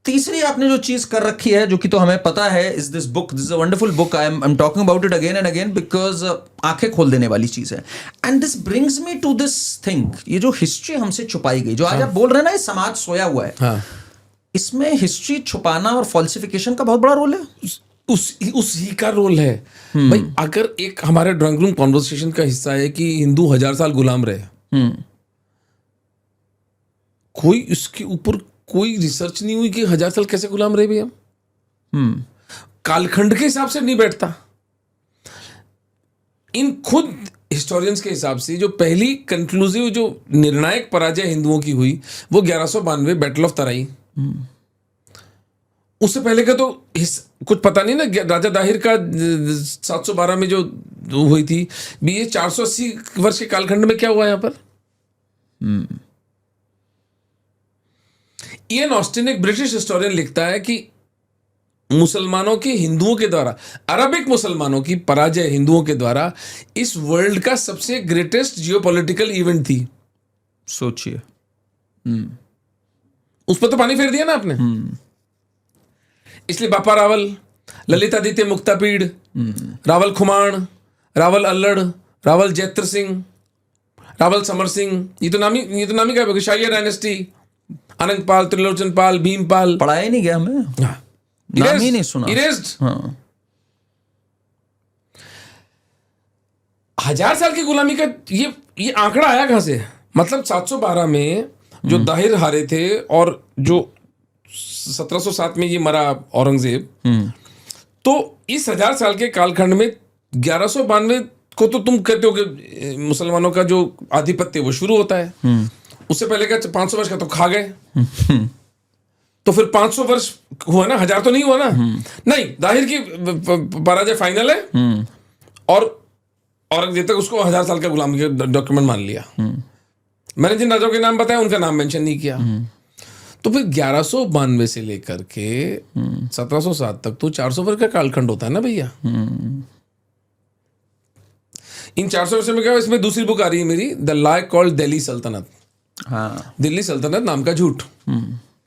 तीसरी आपने जो चीज कर रखी है, जो कि तो हमें पता है, is this book. This is a wonderful book. I am talking about it again and again because आंखें खोल देने वाली चीज है। And this brings me to this thing, ये जो हिस्ट्री हमसे छुपाई गई, जो आज आप बोल रहे हैं ना, ये समाज सोया हुआ है। इसमें हिस्ट्री छुपाना और फॉल्सिफिकेशन का बहुत बड़ा रोल है। उसी का रोल है भाई। अगर एक हमारे ड्राइंग रूम कॉन्वर्सेशन का हिस्सा है कि हिंदू 1000 साल गुलाम रहे, कोई इसके ऊपर कोई रिसर्च नहीं हुई कि 1000 साल कैसे गुलाम रहे भैया। कालखंड के हिसाब से नहीं बैठता। इन खुद हिस्टोरियंस के हिसाब से जो पहली कंक्लूसिव जो निर्णायक पराजय हिंदुओं की हुई वो 1192 बैटल ऑफ तराई। उससे पहले का तो कुछ पता नहीं ना। राजा दाहिर का 712 में जो हुई थी भी, ये 480 वर्ष के कालखंड में क्या हुआ यहां पर। इयन ऑस्टिन एक ब्रिटिश हिस्टोरियन लिखता है कि मुसलमानों के हिंदुओं के द्वारा, अरबिक मुसलमानों की पराजय हिंदुओं के द्वारा इस वर्ल्ड का सबसे ग्रेटेस्ट जियोपॉलिटिकल इवेंट थी। सोचिए, उस पर तो पानी फेर दिया ना आपने। इसलिए बापा रावल, ललितादित्य मुक्तापीड़, रावल खुमाण, रावल अल्लड़, रावल जैत्र सिंह, रावल समर सिंह, ये तो नामी क्या होगा। शाही डायनेस्टी, अनंग पाल, त्रिलोचन पाल, भीमपाल। पढ़ाया ही नहीं गया हमें, नाम ही नहीं सुना। हाँ। 1000 साल की गुलामी का ये आंकड़ा आया कहां से। मतलब 712 में जो दाहिर हारे थे और जो 1707 में ये मरा औरंगजेब, तो इस 1000 साल के कालखंड में 1192 को तो तुम कहते हो कि मुसलमानों का जो आधिपत्य वो शुरू होता है। उससे पहले का 500 वर्ष का तो खा गए। तो फिर 500 वर्ष हुआ ना, 1000 तो नहीं हुआ ना। नहीं, दाहिर की पराजय फाइनल है और औरंगजेब तक उसको 1000 साल का गुलामी का डॉक्यूमेंट मान लिया। मैंने जिन राजाओं के नाम बताया उनका नाम मेंशन नहीं किया। तो फिर 1192 से लेकर के 1707 तक तो 400 वर्ष का कालखंड होता है ना भैया। इन 400 वर्ष में क्या, इसमें दूसरी बुक आ रही है मेरी, द लाई कॉल्ड दिल्ली सल्तनत। हाँ, दिल्ली सल्तनत नाम का झूठ।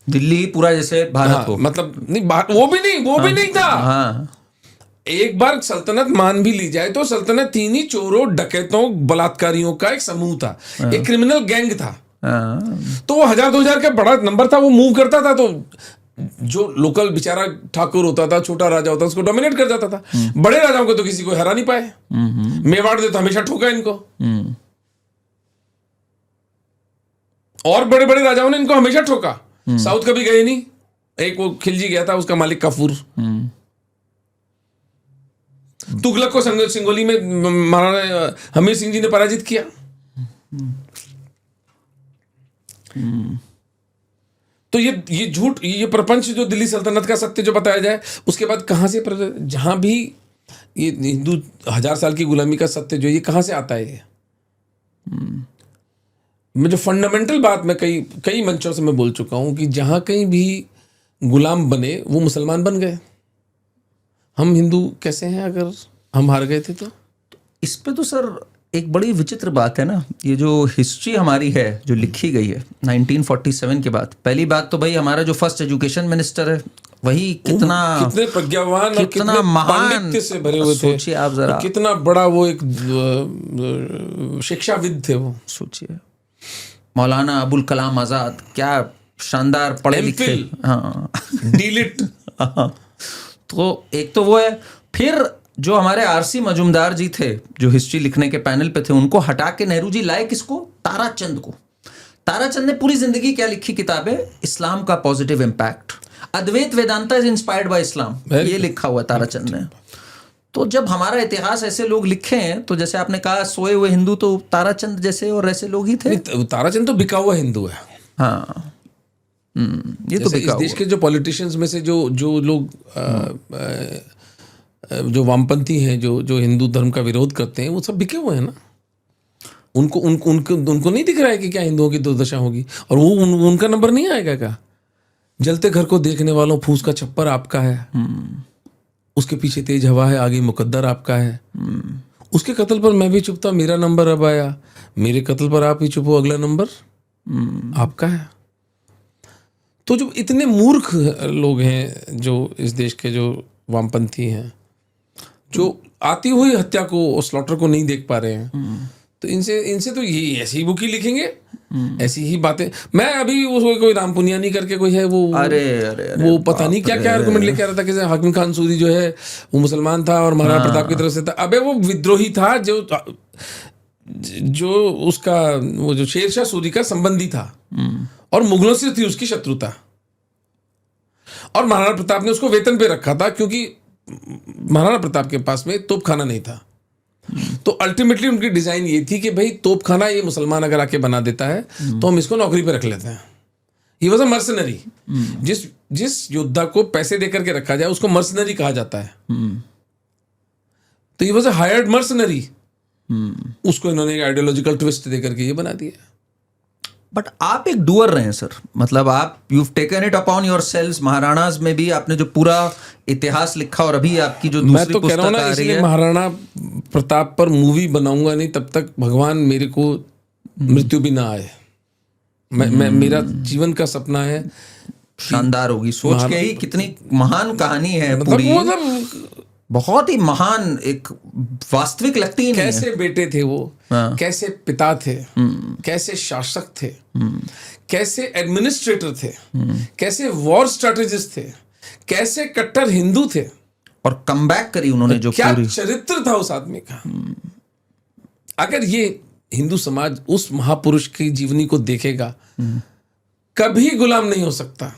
दिल्ली पूरा जैसे भारत हो। मतलब नहीं, वो भी नहीं था। हाँ। एक बार सल्तनत मान भी ली जाए तो सल्तनत थी नहीं, चोरों, डकैतों, बलात्कारियों का एक समूह था, एक क्रिमिनल गैंग था। तो वो 1000-2000 का बड़ा नंबर था, वो मूव करता था। तो जो लोकल बेचारा ठाकुर होता था, छोटा राजा होता था, उसको डोमिनेट कर जाता था। बड़े राजाओं को तो किसी को हरा नहीं पाए। मेवाड़ ने तो हमेशा ठोका इनको, और बड़े बड़े राजाओं ने इनको हमेशा ठोका। साउथ कभी गए नहीं। एक वो खिलजी गया था, उसका मालिक काफूर। तुगलक को सिंगोली में महाराणा हमीर सिंह जी ने पराजित किया। तो ये झूठ, ये प्रपंच जो दिल्ली सल्तनत का सत्य जो बताया जाए, उसके बाद कहां से, जहां भी ये हिंदू 1000 साल की गुलामी का सत्य जो ये कहां से आता है। मैं जो फंडामेंटल बात मैं कई मंचों से मैं बोल चुका हूं कि जहां कहीं भी गुलाम बने वो मुसलमान बन गए। हम हिंदू कैसे हैं अगर हम हार गए थे तो इस पे तो सर एक बड़ी विचित्र बात है ना। ये जो हिस्ट्री हमारी है जो लिखी गई है 1947 के बाद, पहली बात तो भाई हमारा जो फर्स्ट एजुकेशन मिनिस्टर है वही कितने प्रज्ञावान और कितना महान पांडित्य से भरे हुए थे। सोचिए आप जरा, कितना बड़ा वो एक शिक्षाविद थे वो। सोचिए मौलाना अबुल कलाम आजाद, क्या शानदार पढ़े लिखे। हाँ, डीलिट। तो एक तो वो है। फिर जो हमारे आरसी मजूमदार जी थे जो हिस्ट्री लिखने के पैनल पे थे, उनको हटा के नेहरू जी लाए किसको, ताराचंद को। ताराचंद ने पूरी जिंदगी क्या लिखी किताबें, इस्लाम का positive impact, Advaita Vedanta is inspired by Islam, ये लिखा हुआ ताराचंद ने। तो जब हमारा इतिहास ऐसे लोग लिखे हैं, तो जैसे आपने कहा सोए हुए हिंदू, तो ताराचंद जैसे और ऐसे लोग ही थे। ताराचंद तो बिका हुआ हिंदू है। हाँ, ये तो इस देश के जो पॉलिटिशियंस में से जो लोग जो वामपंथी हैं, जो हिंदू धर्म का विरोध करते हैं, वो सब बिके हुए हैं ना। उनको नहीं दिख रहा है कि क्या हिंदुओं की दुर्दशा होगी, और वो उनका नंबर नहीं आएगा क्या। जलते घर को देखने वालों, फूस का छप्पर आपका है, उसके पीछे तेज हवा है, आगे मुकद्दर आपका है। उसके कत्ल पर मैं भी चुप था, मेरा नंबर अब आया। मेरे कत्ल पर आप ही चुप हो, अगला नंबर आपका है। तो जो इतने मूर्ख लोग हैं जो इस देश के जो वामपंथी हैं, जो आती हुई हत्या को, स्लॉटर को नहीं देख पा रहे हैं, तो इनसे तो ये ऐसी बुक ही लिखेंगे ऐसी ही बातें। मैं अभी वो कोई राम पुनियानी करके कोई है, वो अरे वो पता नहीं क्या क्या आर्गुमेंट लेके आ रहा था कि हाकिम खान सूरी जो है वो मुसलमान था और महाराणा प्रताप की तरफ से था। अबे वो विद्रोही था जो उसका वो जो शेरशाह सूरी का संबंधी था और मुगलों से थी उसकी शत्रुता, और महाराणा प्रताप ने उसको वेतन पे रखा था क्योंकि महाराणा प्रताप के पास में तोपखाना नहीं था। तो अल्टीमेटली उनकी डिजाइन ये थी कि भाई तोपखाना ये मुसलमान अगर आके बना देता है तो हम इसको नौकरी पे रख लेते हैं। He was a mercenary. जिस योद्धा को पैसे देकर के रखा जाए उसको मर्सनरी कहा जाता है। तो he was a hired mercenary. उसको इन्होंने आइडियोलॉजिकल ट्विस्ट देकर के ये बना दिया। बट आप एक डूअर रहे हैं सर, मतलब आप you taken it upon yourselves. Maharanas में भी आपने जो पूरा इतिहास लिखा और अभी आपकी जो मैं दूसरी तो कह रहा हूं पुस्तक ना, आ रही इसलिए है, महाराणा प्रताप पर मूवी बनाऊंगा नहीं तब तक भगवान मेरे को मृत्यु भी ना आए। मैं मेरा जीवन का सपना है। शानदार होगी। सोच के ही कितनी महान कहानी है मतलब पूरी, वो मतलब बहुत ही महान, एक वास्तविक लगती ही नहीं है। कैसे बेटे थे वो, कैसे पिता थे, कैसे शासक थे, कैसे एडमिनिस्ट्रेटर थे, कैसे वॉर स्ट्रेटेजिस्ट थे, कैसे कट्टर हिंदू थे, और कमबैक करी उन्होंने जो क्या पूरी। चरित्र था उस आदमी का। अगर ये हिंदू समाज उस महापुरुष की जीवनी को देखेगा, कभी गुलाम नहीं हो सकता।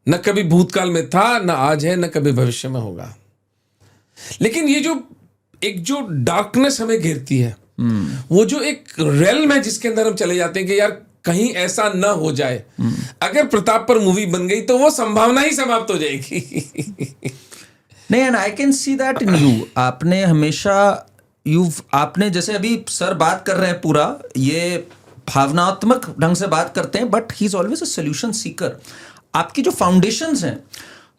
न कभी भूतकाल में था, न आज है, न कभी भविष्य में होगा। लेकिन ये जो डार्कनेस हमें घेरती है, वो जो एक रेल्म है जिसके अंदर हम चले जाते हैं कि यार कहीं ऐसा न हो जाए, अगर प्रताप पर मूवी बन गई तो वो संभावना ही समाप्त हो जाएगी। नहीं, and I can see that in you. आपने हमेशा आपने जैसे अभी सर बात कर रहे हैं, पूरा ये भावनात्मक ढंग से बात करते हैं, but he is always a solution Sikar. आपकी जो फाउंडेशंस हैं,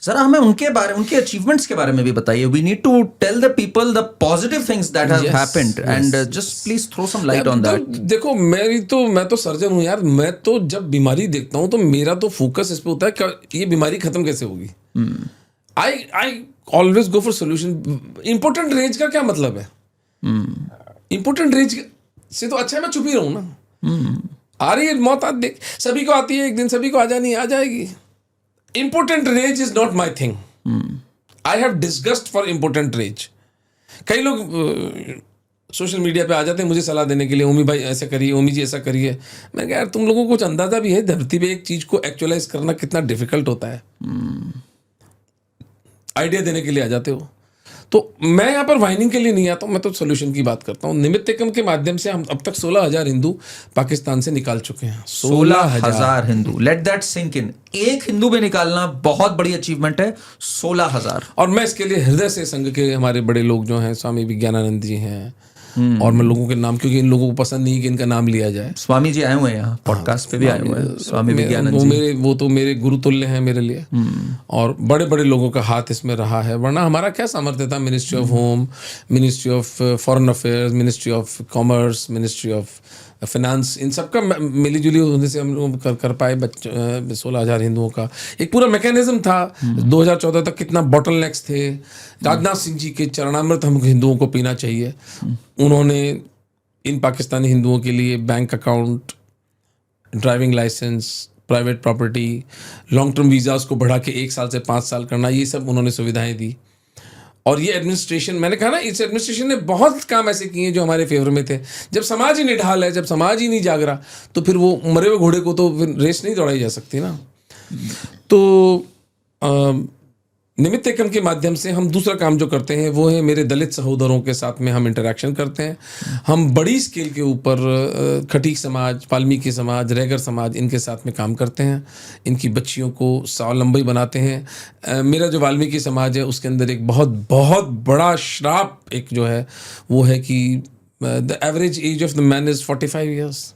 जरा हमें उनके अचीवमेंट्स के बारे में भी बताइए। We need to tell the people the positive things that have happened, and just please throw some light on that. देखो मैं तो सर्जन हूं यार। मैं तो जब बीमारी देखता हूं तो मेरा तो फोकस इस पे होता है कि ये बीमारी खत्म कैसे होगी। I always go for solution. Important range का क्या मतलब है? इंपोर्टेंट रेंज से तो अच्छा है मैं चुप ही रहूं ना। आ रही है मौत, आज देख, सभी को आती है एक दिन, सभी को आ जानी आ जाएगी। Impotent rage is not my thing. I have disgust for impotent rage. कई लोग सोशल मीडिया पे आ जाते हैं मुझे सलाह देने के लिए, ओमी भाई ऐसा करिए, ओमी जी ऐसा करिए। मैं कहा यार तुम लोगों को कुछ अंदाजा भी है धरती पे एक चीज को एक्चुअलाइज करना कितना डिफिकल्ट होता है? आइडिया देने के लिए आ जाते हो। तो मैं यहाँ पर वाइनिंग के लिए नहीं आता हूँ, मैं तो सोल्यूशन की बात करता हूँ। निमित्त एकम के माध्यम से हम अब तक 16,000 हिंदू पाकिस्तान से निकाल चुके हैं। 16,000 हिंदू, लेट दैट सिंक इन। एक हिंदू भी निकालना बहुत बड़ी अचीवमेंट है। 16,000। और मैं इसके लिए हृदय से संघ के हमारे बड़े लोग जो हैं, स्वामी विज्ञानानंद जी हैं, और मैं लोगों के नाम, क्योंकि इन लोगों को पसंद नहीं कि इनका नाम लिया जाए। स्वामी जी आए हुए हैं यहाँ पॉडकास्ट पे भी आए हुए हैं, स्वामी विज्ञानानंद जी। वो तो मेरे गुरुतुल्य हैं मेरे लिए, और बड़े बड़े लोगों का हाथ इसमें रहा है। वरना हमारा क्या सामर्थ्य था? Ministry of home, ministry of foreign affairs, ministry of commerce, ministry of finance, इन सब का मिली जुली होने से हम लोग कर पाए। 16,000 हिंदुओं का एक पूरा मैकेनिज्म था। 2014 तक कितना बॉटलनेक्स थे। राजनाथ सिंह जी के चरणामृत हम हिंदुओं को पीना चाहिए। उन्होंने इन पाकिस्तानी हिंदुओं के लिए bank account, driving licence, private property, long term visas को बढ़ा के 1 साल से 5 साल करना, ये सब उन्होंने सुविधाएं दी। और ये एडमिनिस्ट्रेशन, मैंने कहा ना, इस एडमिनिस्ट्रेशन ने बहुत काम ऐसे किए जो हमारे फेवर में थे। जब समाज ही निढाल है, जब समाज ही नहीं जाग रहा, तो फिर वो मरे हुए घोड़े को तो फिर रेस नहीं दौड़ाई जा सकती ना। तो निमित्त एकम के माध्यम से हम दूसरा काम जो करते हैं वो है मेरे दलित सहोदरों के साथ में हम इंटरेक्शन करते हैं। हम बड़ी स्केल के ऊपर खटीक समाज, वाल्मीकि समाज, रैगर समाज, इनके साथ में काम करते हैं। इनकी बच्चियों को स्वावलंबी बनाते हैं। मेरा जो वाल्मीकि समाज है उसके अंदर एक बहुत बहुत बड़ा श्राप एक जो है वो है कि the average age of the man is 45 years.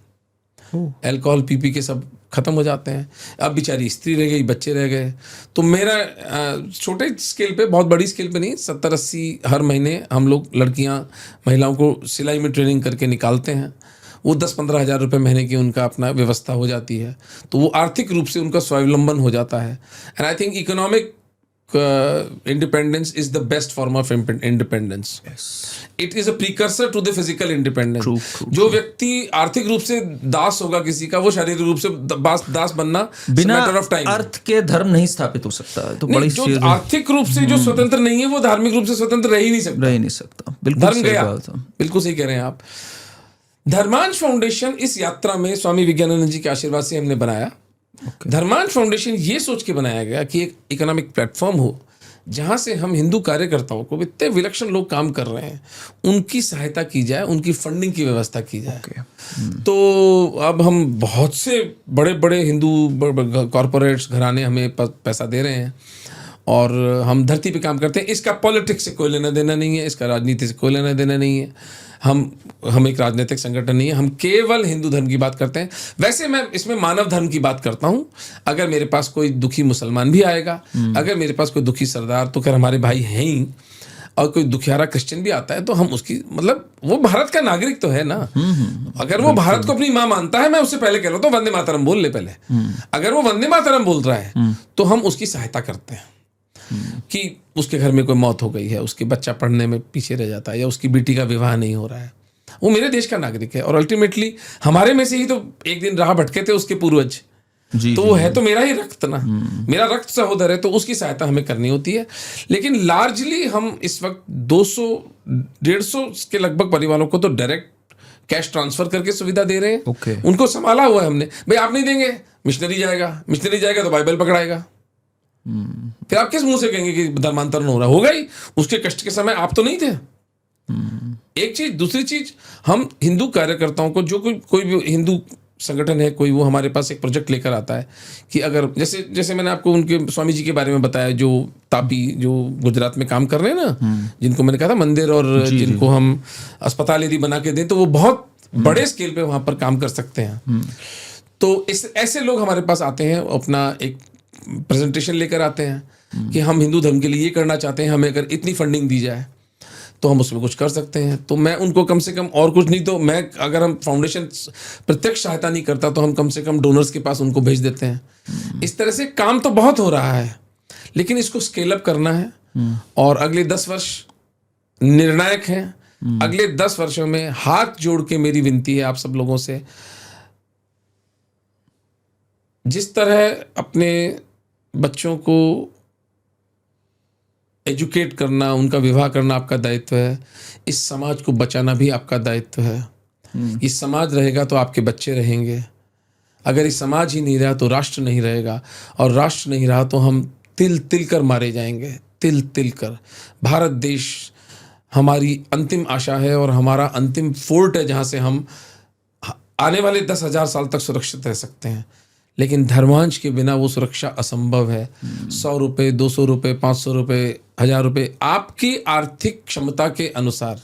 Alcohol P के सब ख़त्म हो जाते हैं। अब बेचारी स्त्री रह गई, बच्चे रह गए। तो मेरा छोटे स्केल पे, बहुत बड़ी स्केल पे नहीं, 70-80 हर महीने हम लोग लड़कियां, महिलाओं को सिलाई में ट्रेनिंग करके निकालते हैं। वो 10-15 हज़ार रुपये महीने की उनका अपना व्यवस्था हो जाती है। तो वो आर्थिक रूप से उनका स्वावलंबन हो जाता है। And I think economic independence is the best form of independence. Yes. It is a precursor to the physical independence. True. जो व्यक्ति आर्थिक रूप से दास होगा किसी का, वो शारीरिक रूप से दास बनना बिना matter of time. अर्थ के धर्म नहीं स्थापित हो सकता है। तो बड़ी जो आर्थिक रूप से जो स्वतंत्र नहीं है, वो धार्मिक रूप से स्वतंत्र रह ही नहीं सकता। बिल्कुल धर्म गया। बिल्कुल सही कह रहे हैं आप। धर्मांश फाउंडेशन इस यात्रा में स्वामी विज्ञानानंद जी के आशीर्वाद से हमने बनाया। धर्मांश फाउंडेशन ये सोच के बनाया गया कि एक इकोनॉमिक प्लेटफॉर्म हो जहां से हम हिंदू कार्यकर्ताओं को, इतने विलक्षण लोग काम कर रहे हैं, उनकी सहायता की जाए, उनकी फंडिंग की व्यवस्था की जाए। तो अब हम बहुत से बड़े बड़े हिंदू कॉरपोरेट्स घराने हमें पैसा दे रहे हैं और हम धरती पे काम करते हैं। इसका पॉलिटिक्स से कोई लेना देना नहीं है, इसका राजनीति से कोई लेना देना नहीं है। हम एक राजनीतिक संगठन नहीं है, हम केवल हिंदू धर्म की बात करते हैं। वैसे मैं इसमें मानव धर्म की बात करता हूँ। अगर मेरे पास कोई दुखी मुसलमान भी आएगा, अगर मेरे पास कोई दुखी सरदार, तो खैर हमारे भाई हैं ही, और कोई दुखियारा क्रिश्चियन भी आता है तो हम उसकी, मतलब वो भारत का नागरिक तो है ना। अगर वो भारत को अपनी माँ मानता है, मैं उससे पहले कह रहा हूँ तो वंदे मातरम बोल ले पहले। अगर वो वंदे मातरम बोल रहा है तो हम उसकी सहायता करते हैं कि उसके घर में कोई मौत हो गई है, उसके बच्चा पढ़ने में पीछे रह जाता है, या उसकी बेटी का विवाह नहीं हो रहा है, वो मेरे देश का नागरिक है और अल्टीमेटली हमारे में से ही तो एक दिन राह भटके थे उसके पूर्वज। तो वो है तो मेरा ही रक्त ना, मेरा रक्त सहोदर है, तो उसकी सहायता हमें करनी होती है। लेकिन लार्जली हम इस वक्त 200-150 के लगभग परिवारों को तो डायरेक्ट कैश ट्रांसफर करके सुविधा दे रहे हैं। उनको संभाला हुआ है हमने। भाई आप नहीं देंगे, मिशनरी जाएगा तो बाइबल पकड़ाएगा। फिर आप किस मुंह से कहेंगे कि धर्मांतरण हो रहा? होगा ही। उसके कष्ट के समय आप तो नहीं थे। एक चीज। दूसरी चीज, हम हिंदू कार्यकर्ताओं को, जो कोई भी हिंदू संगठन है, कोई वो हमारे पास एक प्रोजेक्ट लेकर आता है कि अगर जैसे मैंने आपको उनके स्वामी जी के बारे में बताया, जो तापी, जो गुजरात में काम कर रहे हैं ना, जिनको मैंने कहा था मंदिर और जिनको हम अस्पताल यदि बना के दें तो वो बहुत बड़े स्केल पे वहां पर काम कर सकते हैं। तो ऐसे लोग हमारे पास आते हैं, अपना एक प्रेजेंटेशन लेकर आते हैं कि हम हिंदू धर्म के लिए ये करना चाहते हैं, हमें अगर इतनी फंडिंग दी जाए तो हम उसमें कुछ कर सकते हैं। तो मैं उनको कम से कम, और कुछ नहीं तो मैं, अगर हम फाउंडेशन प्रत्यक्ष सहायता नहीं करता तो हम कम से कम डोनर्स के पास उनको भेज देते हैं। इस तरह से काम तो बहुत हो रहा है, लेकिन इसको स्केल अप करना है और अगले 10 वर्ष निर्णायक हैं। अगले 10 वर्षों में हाथ जोड़ के मेरी विनती है आप सब लोगों से, जिस तरह अपने बच्चों को एजुकेट करना, उनका विवाह करना आपका दायित्व है, इस समाज को बचाना भी आपका दायित्व है। ये समाज रहेगा तो आपके बच्चे रहेंगे। अगर ये समाज ही नहीं रहा तो राष्ट्र नहीं रहेगा, और राष्ट्र नहीं रहा तो हम तिल तिल कर मारे जाएंगे, तिल तिल कर। भारत देश हमारी अंतिम आशा है और हमारा अंतिम फोर्ट है, जहाँ से हम आने वाले 10,000 साल तक सुरक्षित रह सकते हैं। लेकिन धर्मांश के बिना वो सुरक्षा असंभव है। 100 रुपये, 200 रुपये, 500 रुपये, 1000 रुपये, आपकी आर्थिक क्षमता के अनुसार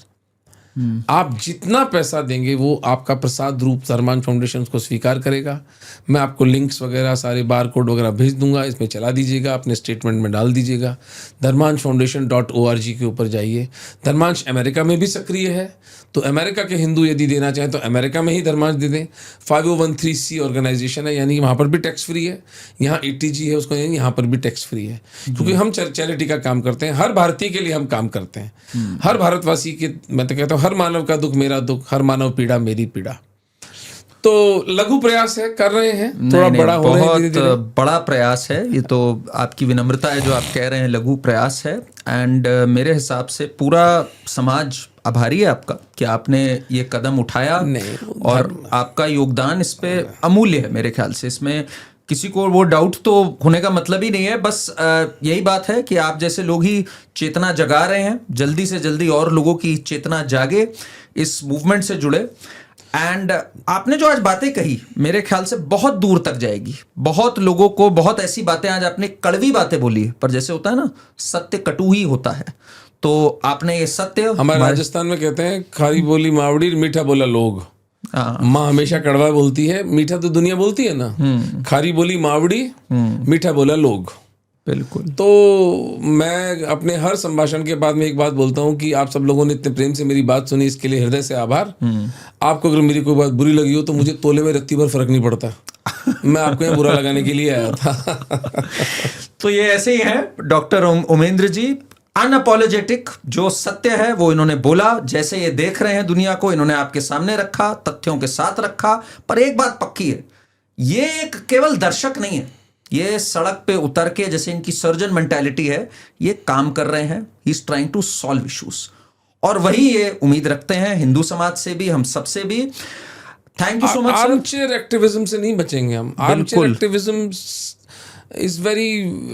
आप जितना पैसा देंगे वो आपका प्रसाद रूप धर्मांश फाउंडेशन को स्वीकार करेगा। मैं आपको लिंक्स वगैरह, सारे बारकोड वगैरह भेज दूंगा, इसमें चला दीजिएगा, अपने स्टेटमेंट में डाल दीजिएगा। dharmanshfoundation.org के ऊपर जाइए। धर्मांश अमेरिका में भी सक्रिय है, तो अमेरिका के हिंदू यदि देना चाहें तो अमेरिका में ही धर्मांश दे दें। 5013C ऑर्गेनाइजेशन है, यानी वहाँ पर भी टैक्स फ्री है। यहाँ ATG है उसको, यानी यहाँ पर भी टैक्स फ्री है, क्योंकि हम चैरिटी का काम करते हैं। हर भारतीय के लिए हम काम करते हैं, हर भारतवासी के, मैं तो कहता हूँ हर मानव का दुख मेरा दुख, हर मानव पीड़ा मेरी पीड़ा। तो लघु प्रयास है, कर रहे हैं, थोड़ा बड़ा हो रहा है, बहुत बड़ा प्रयास है। ये तो आपकी विनम्रता है जो आप कह रहे हैं लघु प्रयास है। एंड मेरे हिसाब से पूरा समाज आभारी है आपका कि आपने ये कदम उठाया, और आपका योगदान इस पे अमूल्य है मेरे ख्याल से। इसमें किसी को वो डाउट तो होने का मतलब ही नहीं है। बस यही बात है कि आप जैसे लोग ही चेतना जगा रहे हैं। जल्दी से जल्दी और लोगों की चेतना जागे, इस मूवमेंट से जुड़े। एंड आपने जो आज बातें कही मेरे ख्याल से बहुत दूर तक जाएगी। बहुत लोगों को, बहुत ऐसी बातें, आज आपने कड़वी बातें बोली, पर जैसे होता है ना, सत्य कटु ही होता है। तो आपने ये सत्य, हमारे राजस्थान में कहते हैं खारी बोली मावड़ी, मीठा बोला लोग। माँ हमेशा कड़वा बोलती है, मीठा तो दुनिया बोलती है ना। खारी बोली मावड़ी, मीठा बोला लोग। बिल्कुल। तो मैं अपने हर संभाषण के बाद में एक बात बोलता हूँ कि आप सब लोगों ने इतने प्रेम से मेरी बात सुनी, इसके लिए हृदय से आभार। आपको अगर मेरी कोई बात बुरी लगी हो तो मुझे तोले में रत्ती भर फर्क नहीं पड़ता। मैं आपको यहाँ बुरा लगाने के लिए आया था। तो ये ऐसे ही हैं डॉक्टर उमेंद्र जी, अनअपोलोजेटिक, जो सत्य है वो इन्होंने बोला, जैसे ये देख रहे हैं दुनिया को इन्होंने आपके सामने रखा, तथ्यों के साथ रखा। पर एक बात पक्की है, ये एक केवल दर्शक नहीं है, ये सड़क पे उतर के, जैसे इनकी सर्जन मेंटालिटी है, ये काम कर रहे हैं। He is trying to solve issues, और वही ये उम्मीद रखते हैं हिंदू समाज से भी, हम सबसे भी। Thank you so much. Armchair activism से नहीं बचेंगे हम। Armchair activism is very,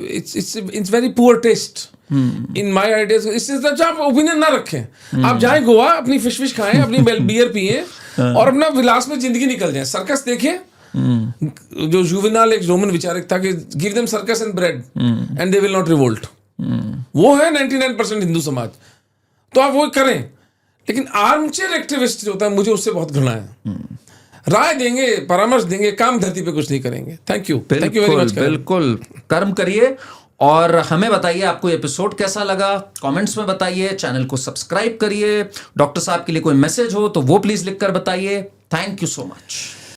it's very poor taste in my ideas. इससे अच्छा आप ओपिनियन ना रखें, आप जाएं गोवा, अपनी फिश खाएं, अपनी बियर पिए और अपना विलास में जिंदगी निकल जाए। सर्कस देखिए, जो जुवेनाल एक रोमन विचारक था कि give them circus and bread and they will not revolt. वो है 99% हिंदू समाज, तो आप वो करें। लेकिन आर्मचेयर एक्टिविस्ट जो होता है, मुझे उससे बहुत घृणा है। राय देंगे, परामर्श देंगे, काम धरती पे कुछ नहीं करेंगे। Thank you very much. बिल्कुल कर्म करिए, और हमें बताइए आपको एपिसोड कैसा लगा, कमेंट्स में बताइए, चैनल को सब्सक्राइब करिए। डॉक्टर साहब के लिए कोई मैसेज हो तो वो प्लीज लिखकर बताइए। Thank you so much.